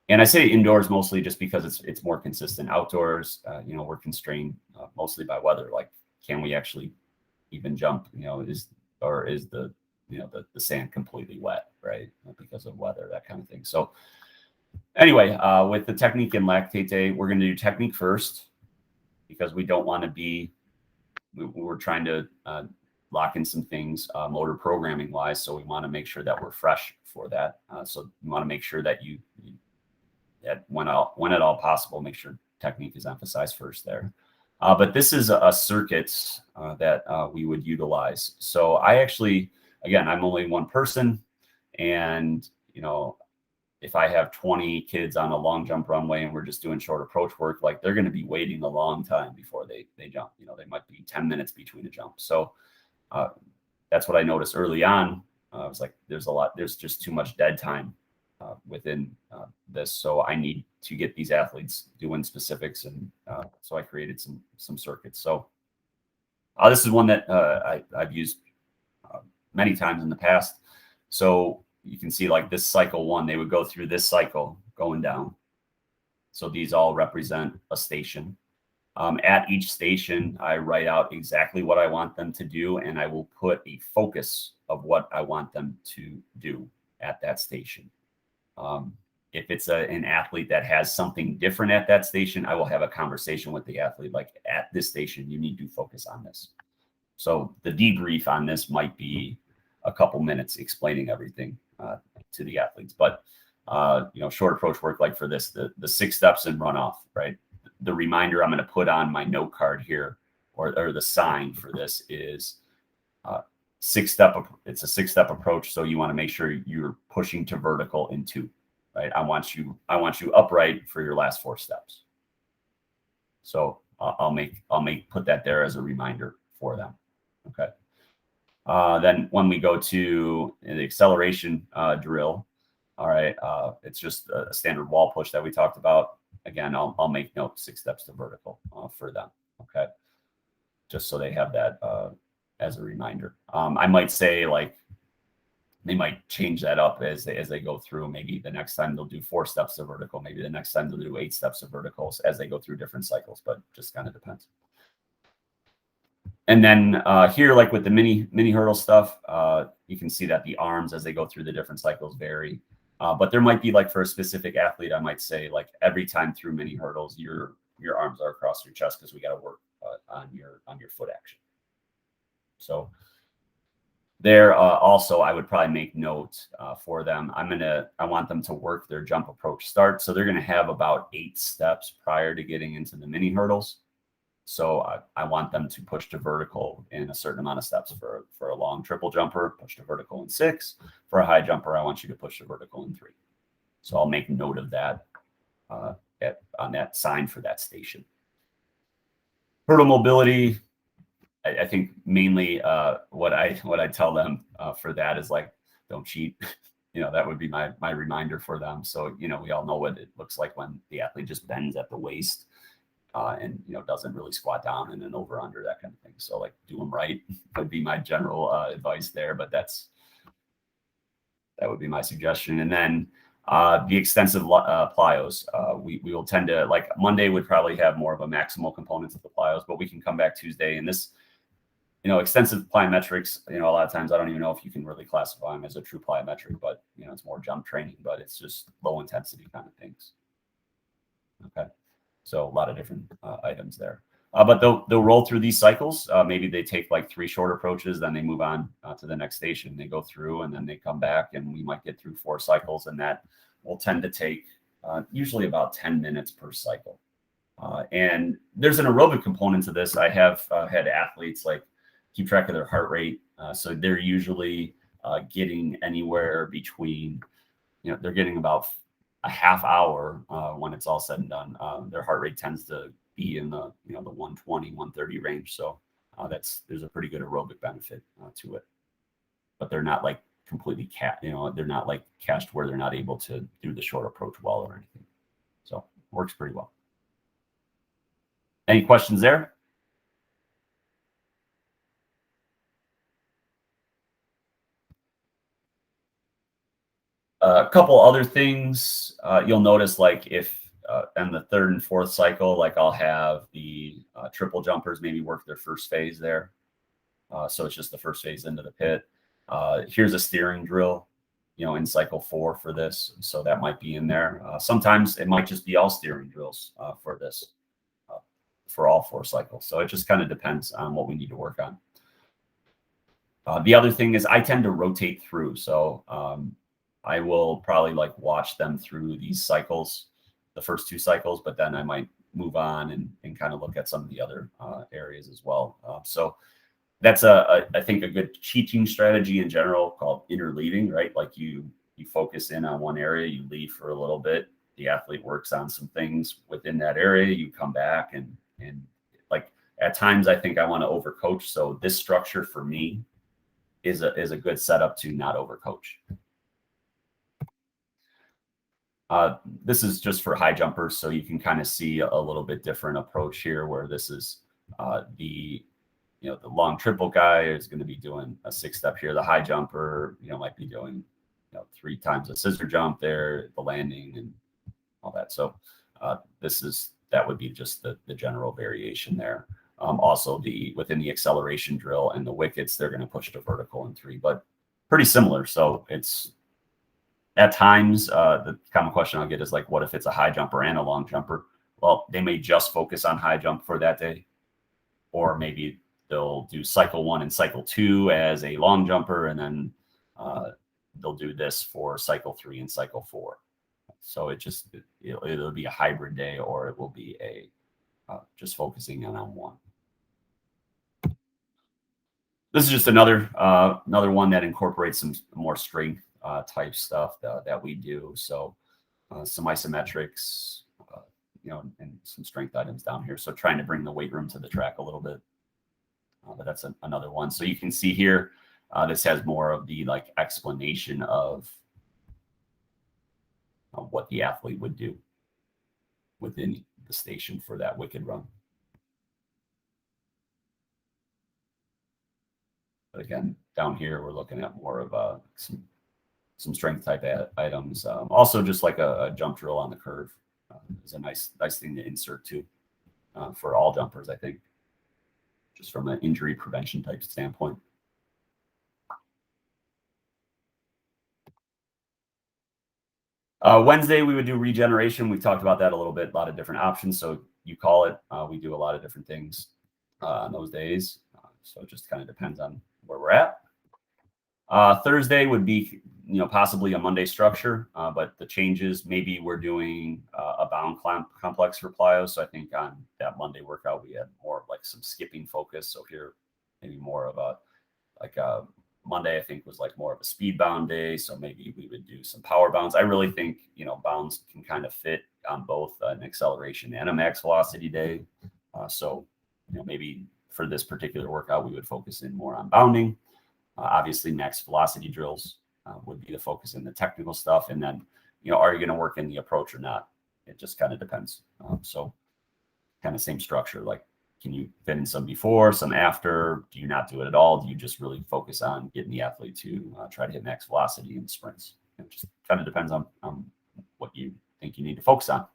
And I say indoors mostly just because it's more consistent. Outdoors, we're constrained mostly by weather. Like, can we actually even jump? Is the the sand completely wet, right? Because of weather, that kind of thing. So anyway, with the technique and lactate day, we're going to do technique first because we don't want to be. We're trying to lock in some things motor programming wise, so we want to make sure that we're fresh for that. So you want to make sure that that when at all possible, make sure technique is emphasized first there. But this is a circuit that we would utilize. So I actually, again, I'm only one person, and if I have 20 kids on a long jump runway and we're just doing short approach work, like they're going to be waiting a long time before they jump. They might be 10 minutes between a jump. So that's what I noticed early on. I was like, there's just too much dead time within this. So I need to get these athletes doing specifics. And so I created some circuits. So this is one that I've used many times in the past. So you can see like this cycle one, they would go through this cycle going down. So these all represent a station. At each station, I write out exactly what I want them to do, and I will put a focus of what I want them to do at that station. If it's an athlete that has something different at that station, I will have a conversation with the athlete, like, at this station, you need to focus on this. So the debrief on this might be a couple minutes explaining everything to the athletes. But short approach work, like for this, the 6 steps and runoff, right? The reminder I'm going to put on my note card here, or the sign for this is 6-step. It's a 6-step approach, so you want to make sure you're pushing to vertical in 2, right? I want you upright for your last 4 steps. So I'll put that there as a reminder for them. Okay. Then when we go to the acceleration drill, all right, it's just a standard wall push that we talked about. Again, I'll make note 6 steps to vertical for them. Okay, just so they have that as a reminder. I might say, like, they might change that up as they go through. Maybe the next time they'll do 4 steps to vertical. Maybe the next time they'll do 8 steps to verticals as they go through different cycles. But just kind of depends. And then here, like with the mini hurdle stuff, you can see that the arms as they go through the different cycles vary. But there might be, like, for a specific athlete, I might say, like, every time through mini hurdles, your arms are across your chest because we got to work on your foot action. So there also, I would probably make note for them. I want them to work their jump approach start. So they're going to have about 8 steps prior to getting into the mini hurdles. So I want them to push to vertical in a certain amount of steps. For a long triple jumper, push to vertical in 6. For a high jumper, I want you to push to vertical in 3. So I'll make note of that on that sign for that station. Hurdle mobility, I think mainly what I tell them for that is, like, don't cheat. That would be my reminder for them. So we all know what it looks like when the athlete just bends at the waist. And doesn't really squat down and then over under, that kind of thing. So, like, do them right would be my general advice there. But that would be my suggestion. And then the extensive plyos, we will tend to, like, Monday would probably have more of a maximal components of the plyos, but we can come back Tuesday. And this, extensive plyometrics, a lot of times I don't even know if you can really classify them as a true plyometric, but it's more jump training, but it's just low intensity kind of things. Okay. So a lot of different items there. But they'll roll through these cycles. Maybe they take like 3 short approaches, then they move on to the next station. They go through and then they come back, and we might get through 4 cycles, and that will tend to take usually about 10 minutes per cycle. And there's an aerobic component to this. I have had athletes, like, keep track of their heart rate. So they're usually getting anywhere between, they're getting about a half hour when it's all said and done. Their heart rate tends to be in the the 120, 130 range. So there's a pretty good aerobic benefit to it, but they're not like completely they're not like cached where they're not able to do the short approach well or anything. So works pretty well. Any questions there? A couple other things you'll notice, like if on the third and fourth cycle, like I'll have the triple jumpers maybe work their first phase there. So it's just the first phase into the pit. Here's a steering drill, in cycle 4 for this. So that might be in there. Sometimes it might just be all steering drills for this, for all 4 cycles. So it just kind of depends on what we need to work on. The other thing is I tend to rotate through. So I will probably like watch them through these cycles, the first 2 cycles, but then I might move on and kind of look at some of the other areas as well. So that's I think a good teaching strategy in general called interleaving, right? Like you focus in on one area, you leave for a little bit, the athlete works on some things within that area, you come back and like at times I think I want to overcoach. So this structure for me is a good setup to not overcoach. This is just for high jumpers, so you can kind of see a little bit different approach here, where this is the long triple guy is going to be doing a 6-step here. The high jumper, might be doing 3 times a scissor jump there, the landing and all that. So that would be just the general variation there. Also, within the acceleration drill and the wickets, they're going to push to vertical in 3, but pretty similar. So it's at times the common question I'll get is like, what if it's a high jumper and a long jumper? Well, they may just focus on high jump for that day, or maybe they'll do cycle 1 and cycle 2 as a long jumper, and then they'll do this for cycle 3 and cycle 4. So it'll be a hybrid day, or it will be just focusing on one. This is just another one that incorporates some more strength type stuff that we do. So some isometrics, and some strength items down here. So trying to bring the weight room to the track a little bit. But that's another one. So you can see here, this has more of the like explanation of what the athlete would do within the station for that wicked run. But again, down here, we're looking at more of some strength type items. Also, just like a jump drill on the curve is a nice thing to insert too for all jumpers, I think, just from an injury prevention type standpoint. Wednesday, we would do regeneration. We talked about that a little bit, a lot of different options. So you call it, we do a lot of different things on those days. So it just kind of depends on where we're at. Thursday would be, possibly a Monday structure, but the changes, maybe we're doing a bound complex for plyo. So I think on that Monday workout, we had more of like some skipping focus. So here, maybe more of a Monday, I think was like more of a speed bound day. So maybe we would do some power bounds. I really think, bounds can kind of fit on both an acceleration and a max velocity day. So, maybe for this particular workout, we would focus in more on bounding. Obviously, max velocity drills would be the focus in the technical stuff. And then, are you going to work in the approach or not? It just kind of depends. So kind of same structure, like, can you fit in some before, some after? Do you not do it at all? Do you just really focus on getting the athlete to try to hit max velocity in sprints? It just kind of depends on what you think you need to focus on.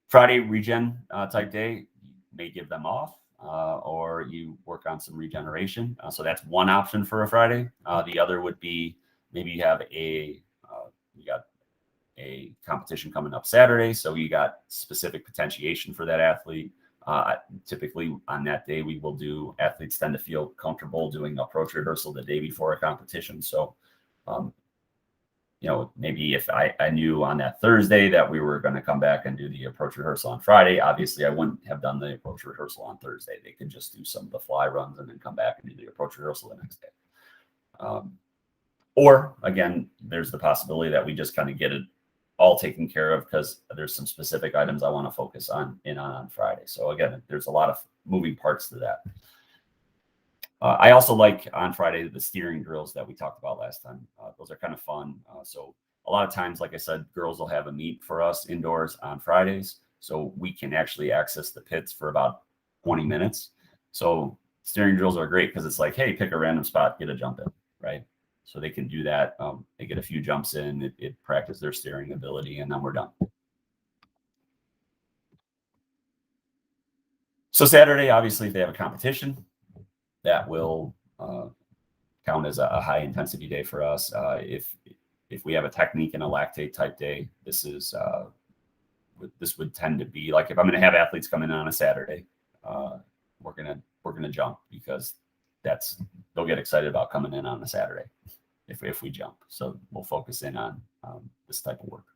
Friday, regen type day, you may give them off or you work on some regeneration. So that's one option for a Friday. The other would be maybe you have you got a competition coming up Saturday, so you got specific potentiation for that athlete. Typically on that day, we will do, athletes tend to feel comfortable doing approach rehearsal the day before a competition. So, maybe if I knew on that Thursday that we were going to come back and do the approach rehearsal on Friday, obviously I wouldn't have done the approach rehearsal on Thursday. They could just do some of the fly runs and then come back and do the approach rehearsal the next day. Or again, there's the possibility that we just kind of get it all taken care of because there's some specific items I want to focus on Friday. So again, there's a lot of moving parts to that. I also like on Friday the steering drills that we talked about last time. Those are kind of fun. So a lot of times, like I said, girls will have a meet for us indoors on Fridays, so we can actually access the pits for about 20 minutes. So steering drills are great because it's like, hey, pick a random spot, get a jump in, right? So they can do that. They get a few jumps in, it practices their steering ability, and then we're done. So Saturday, obviously, if they have a competition, that will count as a high intensity day for us. If we have a technique and a lactate type day, this would tend to be like if I'm going to have athletes come in on a Saturday, we're gonna jump because they'll get excited about coming in on a Saturday if we jump. So we'll focus in on this type of work.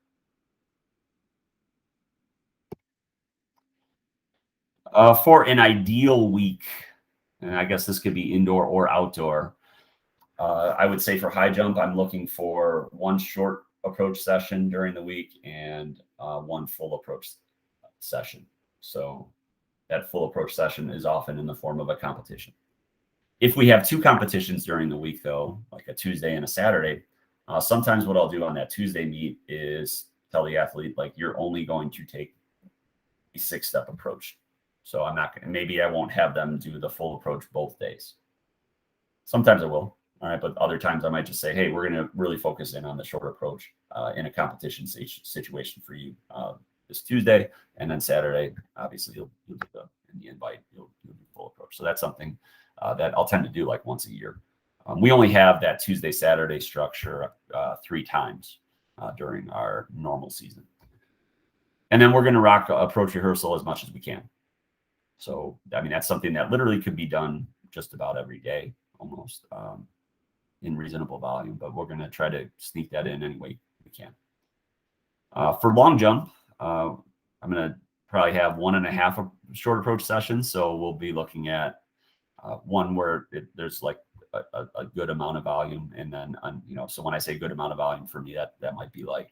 For an ideal week, and I guess this could be indoor or outdoor, I would say for high jump, I'm looking for one short approach session during the week and one full approach session. So that full approach session is often in the form of a competition. If we have two competitions during the week, though, like a Tuesday and a Saturday, sometimes what I'll do on that Tuesday meet is tell the athlete, like, you're only going to take a 6-step approach. So I'm not going to, maybe I won't have them do the full approach both days. Sometimes I will. All right. But other times I might just say, hey, we're going to really focus in on the short approach in a competition situation for you this Tuesday. And then Saturday, obviously, you'll do the invite, you'll do full approach. So that's something that I'll tend to do like once a year. We only have that Tuesday, Saturday structure 3 times during our normal season. And then we're going to rock approach rehearsal as much as we can. So, I mean, that's something that literally could be done just about every day, almost in reasonable volume, but we're going to try to sneak that in any way we can. For long jump, I'm going to probably have 1.5 short approach sessions. So we'll be looking at one where there's like a good amount of volume. And then, so when I say good amount of volume for me, that might be like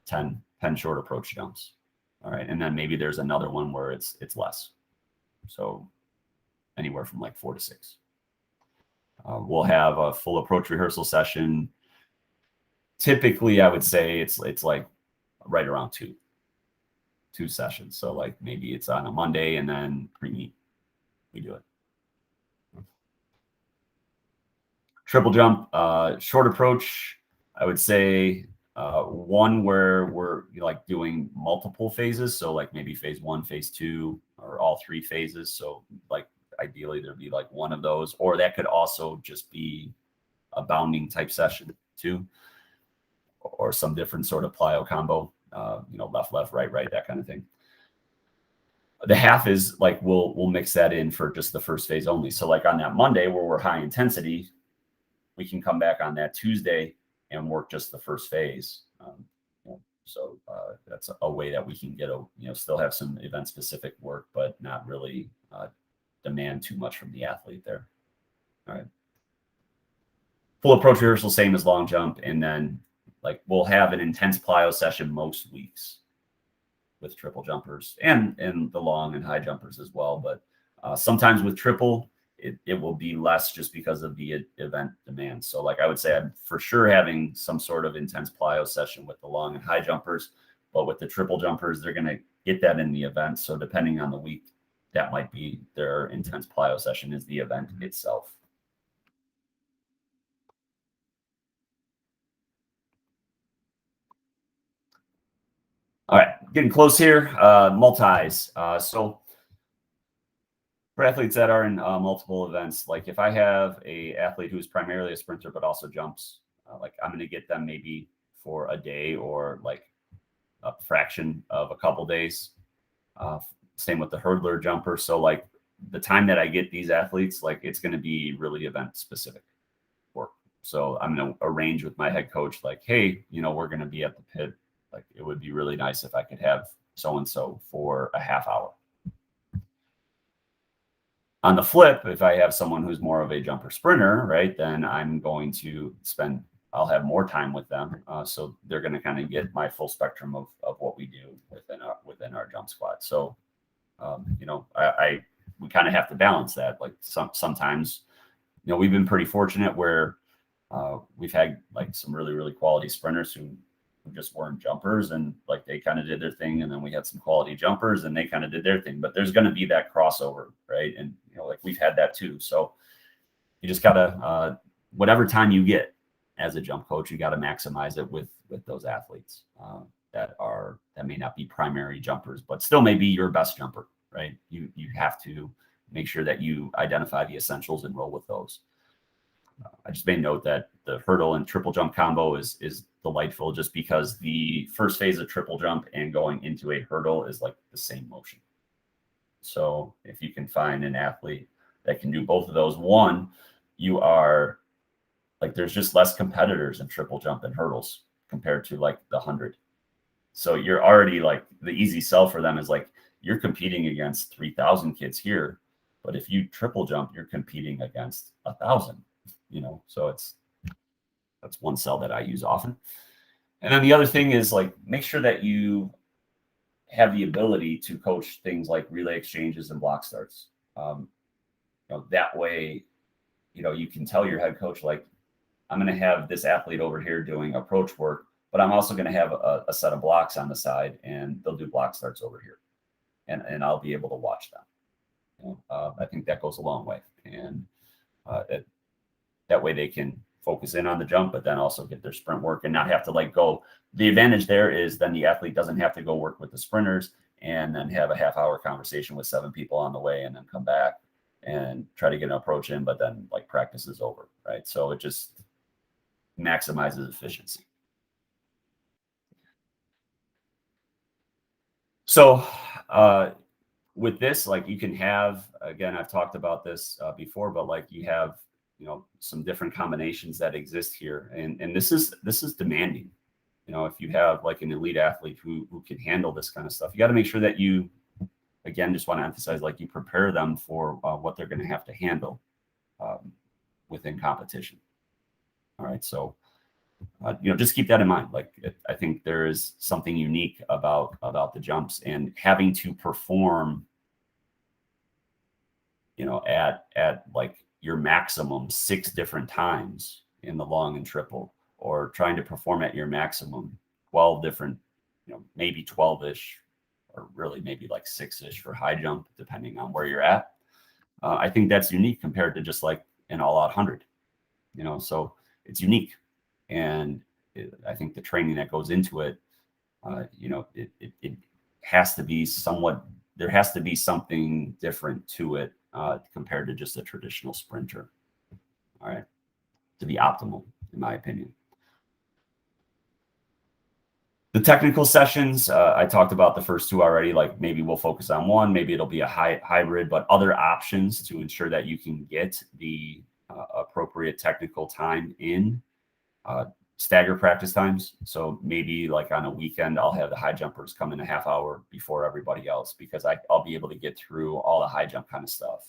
10 short approach jumps. All right. And then maybe there's another one where it's less. So anywhere from like 4 to 6. We'll have a full approach rehearsal session. Typically, I would say it's like right around 2 sessions. So like maybe it's on a Monday and then pre-meet we do it. Triple jump, short approach, I would say one where we're like doing multiple phases. So like maybe phase 1, phase 2, or all 3 phases. So like ideally there'd be like one of those, or that could also just be a bounding type session too, or some different sort of plyo combo, left, right, that kind of thing. The half is like we'll mix that in for just the first phase only. So like on that Monday where we're high intensity, we can come back on that Tuesday and work just the first phase. So that's a way that we can get still have some event specific work, but not really demand too much from the athlete there. All right. Full approach rehearsal, same as long jump. And then like we'll have an intense plyo session most weeks with triple jumpers and the long and high jumpers as well. But sometimes with triple, it will be less just because of the event demand. So like I would say I'm for sure having some sort of intense plyo session with the long and high jumpers, but with the triple jumpers, they're going to get that in the event. So depending on the week, that might be their intense plyo session is the event itself. All right, getting close here. Multis. So for athletes that are in multiple events, like if I have a athlete who's primarily a sprinter but also jumps, like I'm going to get them maybe for a day or like a fraction of a couple days. Same with the hurdler jumper. So like the time that I get these athletes, like it's going to be really event specific work. So I'm going to arrange with my head coach, like, hey, we're going to be at the pit. Like it would be really nice if I could have so-and-so for a half hour. On the flip, if I have someone who's more of a jumper sprinter, right, then I'm going to I'll have more time with them. So they're going to kind of get my full spectrum of what we do within our jump squad. So, I we kind of have to balance that. Like sometimes, we've been pretty fortunate where we've had like some really, really quality sprinters who just weren't jumpers, and like they kind of did their thing. And then we had some quality jumpers and they kind of did their thing, but there's going to be that crossover, right? And, like we've had that too. So you just gotta, whatever time you get as a jump coach, you got to maximize it with those athletes that may not be primary jumpers, but still may be your best jumper, right? You have to make sure that you identify the essentials and roll with those. I just made note that the hurdle and triple jump combo is delightful, just because the first phase of triple jump and going into a hurdle is like the same motion. So if you can find an athlete that can do both of those, one, you are like, there's just less competitors in triple jump and hurdles compared to like the 100. So you're already like, the easy sell for them is like, you're competing against 3,000 kids here, but if you triple jump, you're competing against 1,000. So that's one sell that I use often. And then the other thing is like, make sure that you have the ability to coach things like relay exchanges and block starts. That way, you can tell your head coach, like, I'm going to have this athlete over here doing approach work, but I'm also going to have a set of blocks on the side, and they'll do block starts over here, and I'll be able to watch them. I think that goes a long way, and that way they can focus in on the jump, but then also get their sprint work and not have to like go. The advantage there is then the athlete doesn't have to go work with the sprinters and then have a half-hour conversation with 7 people on the way and then come back and try to get an approach in, but then like practice is over, right? So it just maximizes efficiency. So with this, like you can have, again, I've talked about this before, but like you have, some different combinations that exist here. And this is demanding. If you have like an elite athlete who can handle this kind of stuff, you got to make sure that you, again, just want to emphasize, like you prepare them for what they're going to have to handle within competition. All right. So, just keep that in mind. Like, I think there is something unique about the jumps, and having to perform, at like your maximum 6 different times in the long and triple, or trying to perform at your maximum 12 different, maybe 12-ish, or really maybe like 6-ish for high jump, depending on where you're at. I think that's unique compared to just like an all-out 100, so it's unique. And I think the training that goes into it, it has to be there has to be something different to it compared to just a traditional sprinter. All right. To be optimal, in my opinion. The technical sessions, I talked about the first 2 already. Like maybe we'll focus on one, maybe it'll be a hybrid, but other options to ensure that you can get the appropriate technical time in. Stagger practice times. So maybe like on a weekend, I'll have the high jumpers come in a half hour before everybody else, because I'll be able to get through all the high jump kind of stuff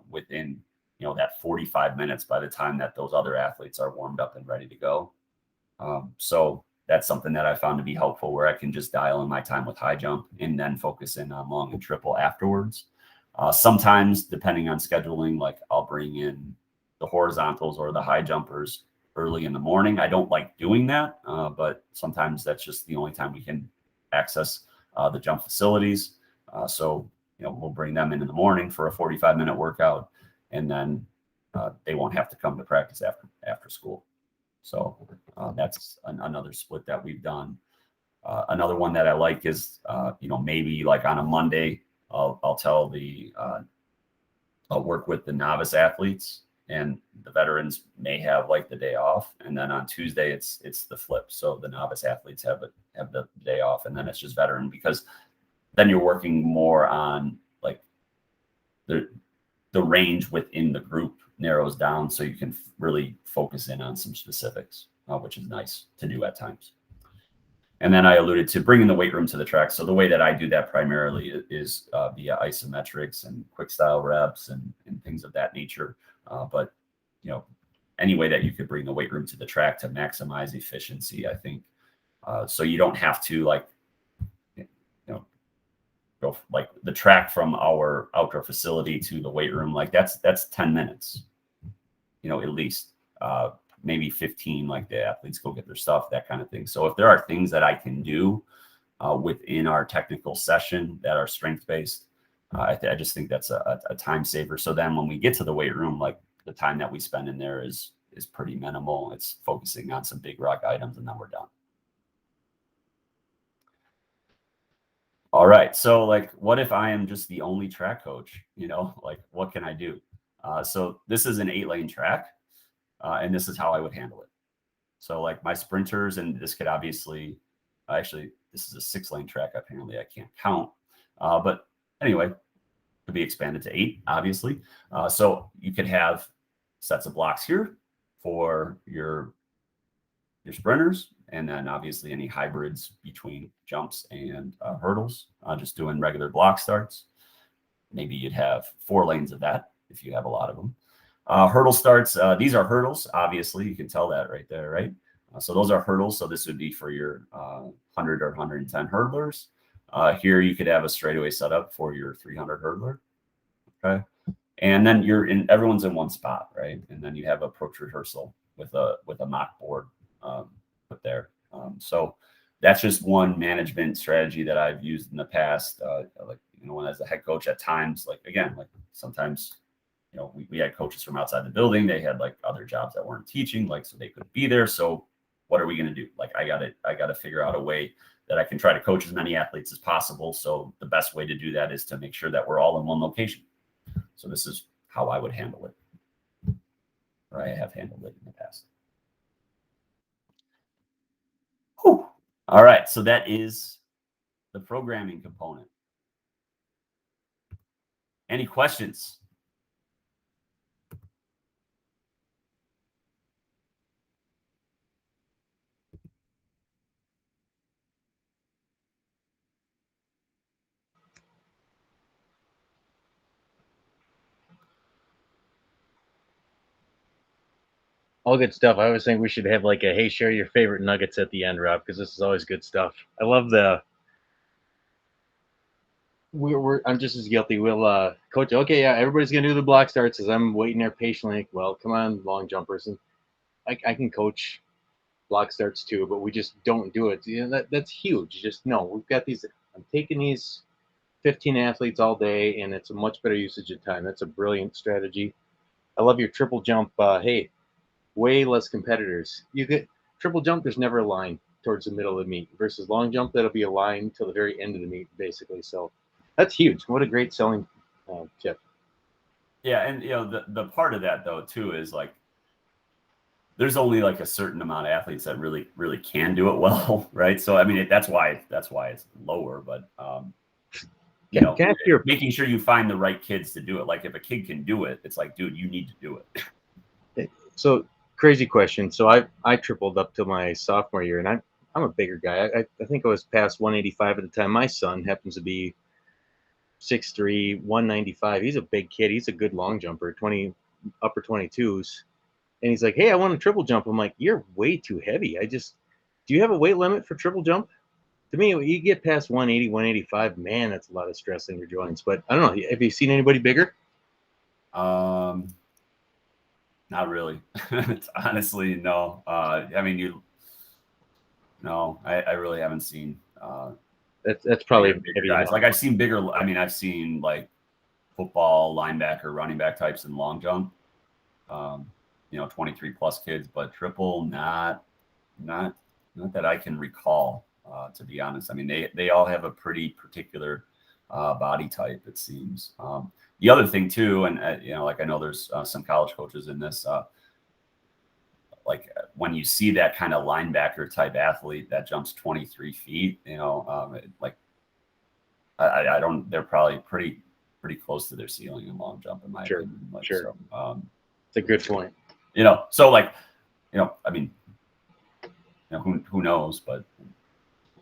within, that 45 minutes by the time that those other athletes are warmed up and ready to go. So that's something that I found to be helpful, where I can just dial in my time with high jump and then focus in on long and triple afterwards. Sometimes, depending on scheduling, like I'll bring in the horizontals or the high jumpers early in the morning. I don't like doing that, but sometimes that's just the only time we can access the jump facilities. So, we'll bring them in the morning for a 45-minute workout, and then they won't have to come to practice after school. So that's another split that we've done. Another one that I like is, maybe like on a Monday, I'll tell I'll work with the novice athletes, and the veterans may have like the day off. And then on Tuesday, it's the flip. So the novice athletes have the day off, and then it's just veteran, because then you're working more on like the range within the group narrows down, so you can really focus in on some specifics, which is nice to do at times. And then I alluded to bringing the weight room to the track. So the way that I do that primarily is via isometrics and quick style reps and things of that nature. But, any way that you could bring the weight room to the track to maximize efficiency, I think, so you don't have to like, go like the track from our outdoor facility to the weight room, like that's 10 minutes, at least, maybe 15, like the athletes go get their stuff, that kind of thing. So if there are things that I can do within our technical session that are strength based, I just think that's a time saver. So then when we get to the weight room, like the time that we spend in there is pretty minimal. It's focusing on some big rock items, and then we're done. All right. So like, what if I am just the only track coach? Like, what can I do? So this is an 8-lane track, and this is how I would handle it. So like my sprinters, and this could obviously, actually, this is a 6-lane track. Apparently I can't count. But anyway, could be expanded to 8, obviously. So you could have sets of blocks here for your sprinters, and then obviously any hybrids between jumps and hurdles, just doing regular block starts. Maybe you'd have 4 lanes of that if you have a lot of them. Hurdle starts, these are hurdles, obviously. You can tell that right there, right? So those are hurdles. So this would be for your 100 or 110 hurdlers. Here you could have a straightaway setup for your 300 hurdler. Okay. And then everyone's in one spot, right? And then you have approach rehearsal with a mock board put there. So that's just one management strategy that I've used in the past. Like, when as a head coach at times, like, again, like sometimes, we had coaches from outside the building. They had like other jobs that weren't teaching, like, so they couldn't be there. So what are we going to do? Like, I got to figure out a way that I can try to coach as many athletes as possible. So the best way to do that is to make sure that we're all in one location. So this is how I would handle it, or I have handled it in the past. Whew. All right. So that is the programming component. Any questions? All good stuff. I always think we should have like a hey, share your favorite nuggets at the end, Rob, because this is always good stuff. I love I'm just as guilty. We'll coach. Okay, yeah, everybody's gonna do the block starts as I'm waiting there patiently. Well, come on, long jumpers, and I can coach block starts too, but we just don't do it. That's huge. Just no, we've got these. I'm taking these 15 athletes all day, and it's a much better usage of time. That's a brilliant strategy. I love your triple jump. Hey, way less competitors. You get triple jump, there's never a line towards the middle of the meet, versus long jump, that'll be a line till the very end of the meet, basically. So that's huge. What a great selling tip. Yeah, and the part of that though too is like there's only like a certain amount of athletes that really can do it well, right? So I mean that's why it's lower, but making sure you find the right kids to do it. Like if a kid can do it, it's like, dude, you need to do it. So crazy question. So I tripled up to my sophomore year, and I'm a bigger guy. I think I was past 185 at the time. My son happens to be 6'3", 195. He's a big kid. He's a good long jumper, upper 22s. And he's like, hey, I want to triple jump. I'm like, you're way too heavy. Do you have a weight limit for triple jump? To me, you get past 180, 185, man, that's a lot of stress in your joints. But I don't know. Have you seen anybody bigger? Not really. It's honestly, no. I mean, I really haven't seen. That's probably bigger guys. Like I've seen bigger. I mean, I've seen like football linebacker, running back types in long jump. 23 plus kids, but triple, not that I can recall. To be honest, I mean they all have a pretty particular body type, it seems. The other thing too, and like I know there's some college coaches in this. Like when you see that kind of linebacker type athlete that jumps 23 feet, like I don't. They're probably pretty close to their ceiling in long jump, in my opinion. Like, sure. So, it's a good point. So like, I mean, who knows? But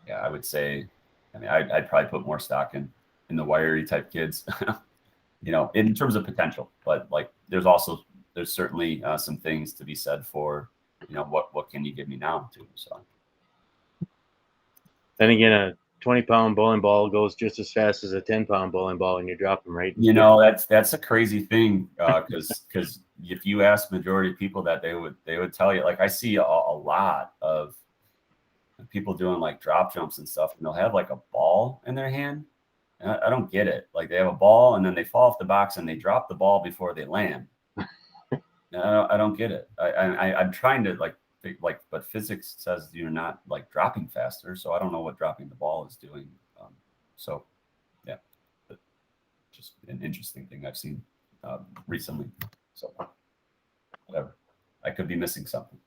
yeah, I would say, I mean, I'd probably put more stock in the wiry type kids, in terms of potential. But like, there's certainly some things to be said for, what can you give me now too? So. Then again, a 20-pound bowling ball goes just as fast as a 10-pound bowling ball, and you drop them right. That's a crazy thing, because if you ask majority of people that, they would tell you, like, I see a lot of people doing like drop jumps and stuff, and they'll have like a ball in their hand. And I don't get it. Like, they have a ball and then they fall off the box and they drop the ball before they land. I don't get it. I'm trying to but physics says you're not like dropping faster, so I don't know what dropping the ball is doing. So yeah, but just an interesting thing I've seen recently. So whatever, I could be missing something.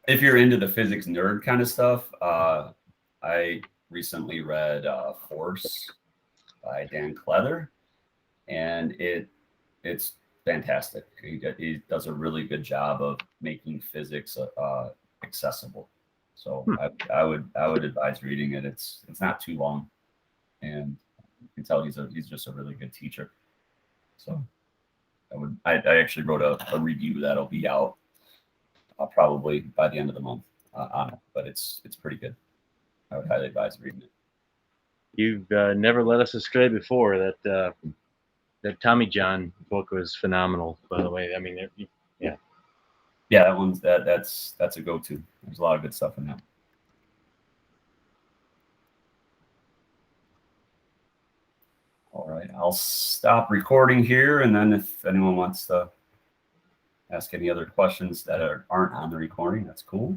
If you're into the physics nerd kind of stuff, I recently read Force by Dan Cleather, and it's fantastic. He does a really good job of making physics accessible. So I would advise reading it. It's not too long, and you can tell he's just a really good teacher. So I actually wrote a review that'll be out probably by the end of the month on it, but it's pretty good. I would highly advise reading it. You've never led us astray before. That Tommy John book was phenomenal, by the way. I mean, yeah, that one's that's a go-to. There's a lot of good stuff in that. All right, I'll stop recording here, and then if anyone wants to ask any other questions that aren't on the recording, that's cool.